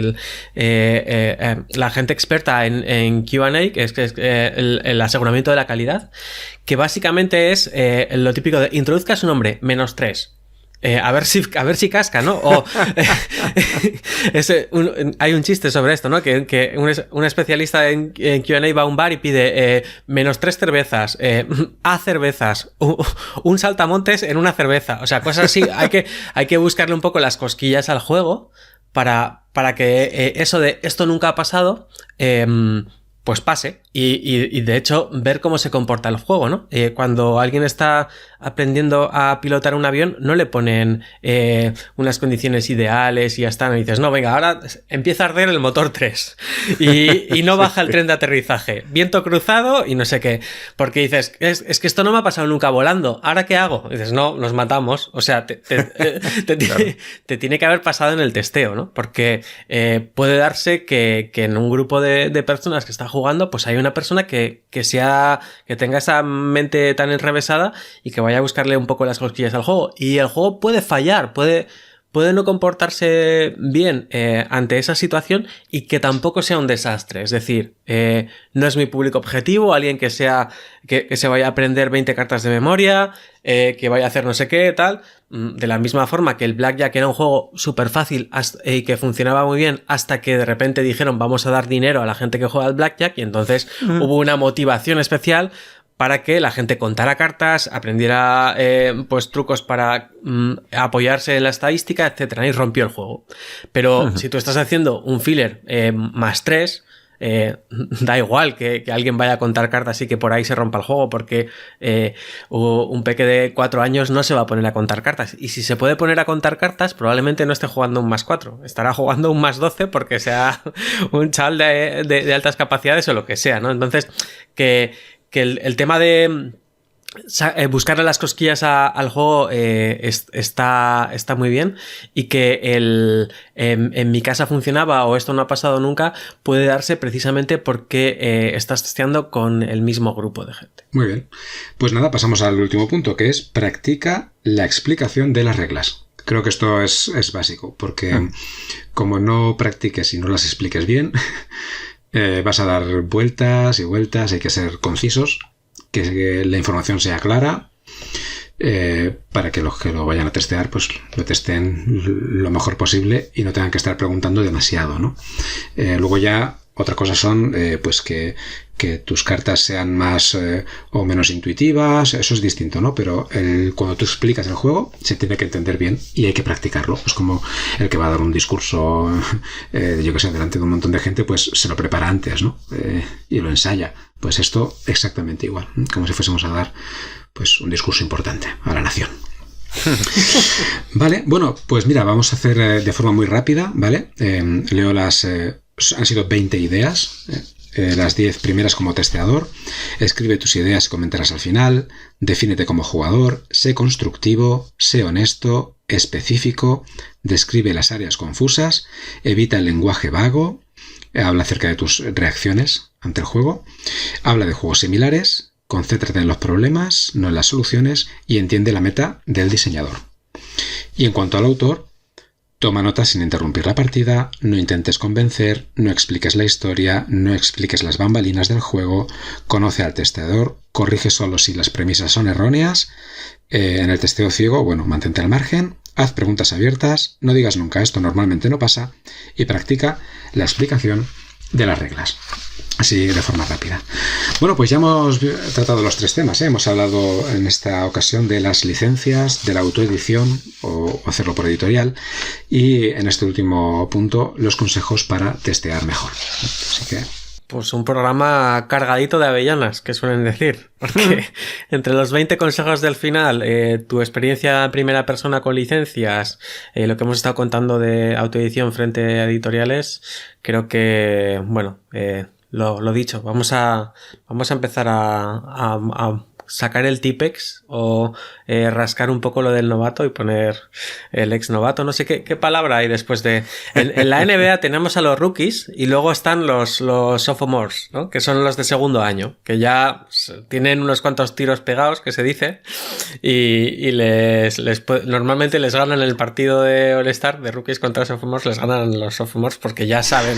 la gente experta en Q&A, que es el aseguramiento de la calidad, que básicamente es lo típico de introduzca su nombre, -3. A ver si casca, ¿no? O hay un chiste sobre esto, ¿no? Que un especialista en Q&A va a un bar y pide -3 cervezas, A cervezas, un saltamontes en una cerveza. O sea, cosas así. Hay que buscarle un poco las cosquillas al juego para que eso de esto nunca ha pasado pues pase y de hecho ver cómo se comporta el juego, ¿no? Cuando alguien está aprendiendo a pilotar un avión no le ponen unas condiciones ideales y ya está, y dices, no, venga, ahora empieza a arder el motor 3 y no baja el tren de aterrizaje, viento cruzado y no sé qué, porque dices, es que esto no me ha pasado nunca volando, ¿ahora qué hago? Y dices, no, nos matamos, o sea, te tiene que haber pasado en el testeo, ¿no? Porque puede darse que en un grupo de personas que está jugando, pues hay una persona que tenga esa mente tan enrevesada y que vaya a buscarle un poco las cosquillas al juego. Y el juego puede fallar, puede puede no comportarse bien ante esa situación y que tampoco sea un desastre. Es decir, no es mi público objetivo, alguien que se vaya a aprender 20 cartas de memoria, que vaya a hacer no sé qué, tal. De la misma forma que el Blackjack era un juego súper fácil y que funcionaba muy bien hasta que de repente dijeron vamos a dar dinero a la gente que juega al Blackjack, y entonces hubo una motivación especial para que la gente contara cartas, aprendiera pues trucos para apoyarse en la estadística, etcétera, y rompió el juego. Pero si tú estás haciendo un filler +3, da igual que alguien vaya a contar cartas y que por ahí se rompa el juego, porque un peque de 4 años no se va a poner a contar cartas, y si se puede poner a contar cartas probablemente no esté jugando un +4, estará jugando un +12 porque sea un chaval de altas capacidades o lo que sea, ¿no? Entonces que el tema de buscarle las cosquillas al juego está muy bien, y que en mi casa funcionaba o esto no ha pasado nunca puede darse precisamente porque estás testeando con el mismo grupo de gente. Muy bien. Pues nada, pasamos al último punto, que es practica la explicación de las reglas. Creo que esto es básico, porque como no practiques y no las expliques bien, vas a dar vueltas y vueltas, hay que ser concisos, que la información sea clara, para que los que lo vayan a testear pues lo testen lo mejor posible y no tengan que estar preguntando demasiado, ¿no? Luego ya otra cosa son pues que tus cartas sean más o menos intuitivas, eso es distinto, ¿no? Pero cuando tú explicas el juego se tiene que entender bien y hay que practicarlo. Es como el que va a dar un discurso, yo que sé, delante de un montón de gente, pues se lo prepara antes, ¿no? Y lo ensaya. Pues esto exactamente igual, como si fuésemos a dar pues un discurso importante a la nación. Vale, bueno, pues mira, vamos a hacer de forma muy rápida, ¿vale? Leo han sido 20 ideas, las 10 primeras como testeador. Escribe tus ideas y comentarás al final. Defínete como jugador. Sé constructivo. Sé honesto. Específico. Describe las áreas confusas. Evita el lenguaje vago. Habla acerca de tus reacciones ante el juego. Habla de juegos similares. Concéntrate en los problemas, no en las soluciones. Y entiende la meta del diseñador. Y en cuanto al autor, toma notas sin interrumpir la partida, no intentes convencer, no expliques la historia, no expliques las bambalinas del juego, conoce al testeador, corrige solo si las premisas son erróneas. En el testeo ciego, bueno, mantente al margen, haz preguntas abiertas, no digas nunca esto normalmente no pasa, y practica la explicación de las reglas. Así de forma rápida. Bueno, pues ya hemos tratado los 3 temas, ¿eh? Hemos hablado en esta ocasión de las licencias, de la autoedición o hacerlo por editorial, y en este último punto los consejos para testear mejor. Así que... Pues un programa cargadito de avellanas, que suelen decir. Porque entre los 20 consejos del final, tu experiencia en primera persona con licencias, lo que hemos estado contando de autoedición frente a editoriales, creo que, bueno, lo dicho, vamos a empezar a sacar el Tipex o rascar un poco lo del novato y poner el ex novato, no sé qué palabra hay después de... En la NBA tenemos a los rookies y luego están los sophomores, ¿no? Que son los de segundo año, que ya tienen unos cuantos tiros pegados, que se dice, y normalmente les ganan el partido de All-Star, de rookies contra sophomores, les ganan los sophomores porque ya saben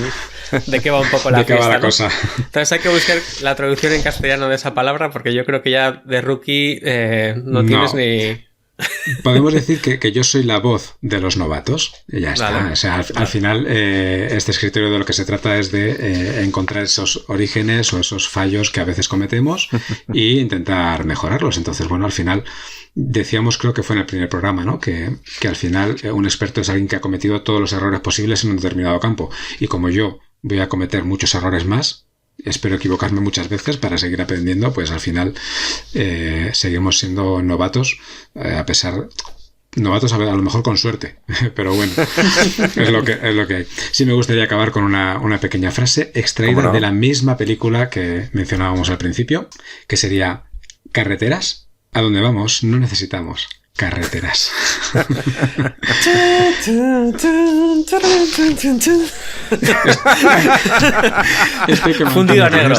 de qué va un poco la fiesta, va la ¿no? cosa. Entonces hay que buscar la traducción en castellano de esa palabra, porque yo creo que ya de rookie no tienes ni... Podemos decir que yo soy la voz de los novatos y ya está. Vale. O sea, al final este escritorio de lo que se trata es de encontrar esos orígenes o esos fallos que a veces cometemos e intentar mejorarlos. Entonces, bueno, al final decíamos, creo que fue en el primer programa, ¿no? Que al final un experto es alguien que ha cometido todos los errores posibles en un determinado campo, y como yo voy a cometer muchos errores más, espero equivocarme muchas veces para seguir aprendiendo, pues al final seguimos siendo novatos, a pesar... Novatos a lo mejor con suerte, pero bueno, es lo que hay. Sí me gustaría acabar con una pequeña frase extraída de la misma película que mencionábamos al principio, que sería: carreteras, a donde vamos no necesitamos, carreteras. Fundido a negro.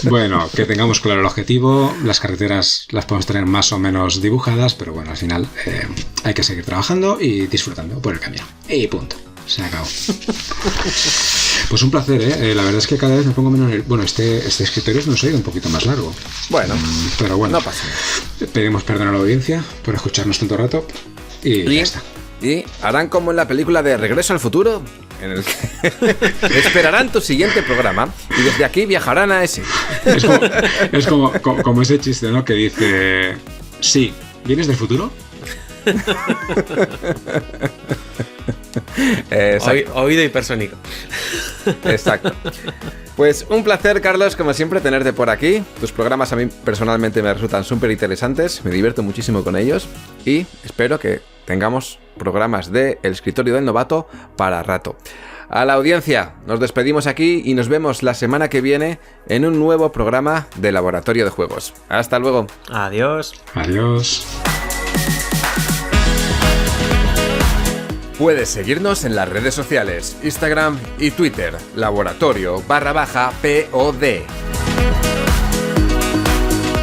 Bueno, que tengamos claro el objetivo. Las carreteras las podemos tener más o menos dibujadas, pero bueno, al final hay que seguir trabajando y disfrutando por el camino. Y punto. Se acabó. Pues un placer, ¿eh? La verdad es que cada vez me pongo menos... Bueno, este escritorio nos ha ido un poquito más largo. Bueno, pero bueno, no pasa nada. Pedimos perdón a la audiencia por escucharnos tanto rato y ya está. Y harán como en la película de Regreso al Futuro, en el que esperarán tu siguiente programa y desde aquí viajarán a ese. Es como ese chiste, ¿no? Que dice... Sí, ¿vienes del futuro? Oído hipersónico. Exacto. Pues un placer, Carlos, como siempre, tenerte por aquí. Tus programas a mí personalmente me resultan súper interesantes, me divierto muchísimo con ellos y espero que tengamos programas de El Escritorio del Novato para rato. A la audiencia, nos despedimos aquí y nos vemos la semana que viene en un nuevo programa de Laboratorio de Juegos. Hasta luego. Adiós. Adiós. Puedes seguirnos en las redes sociales, Instagram y Twitter, laboratorio_POD.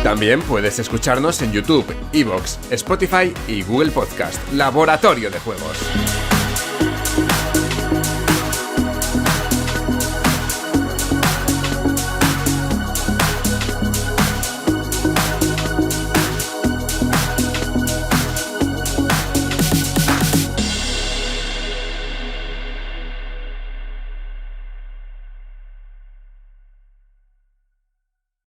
También puedes escucharnos en YouTube, iVoox, Spotify y Google Podcast, Laboratorio de Juegos.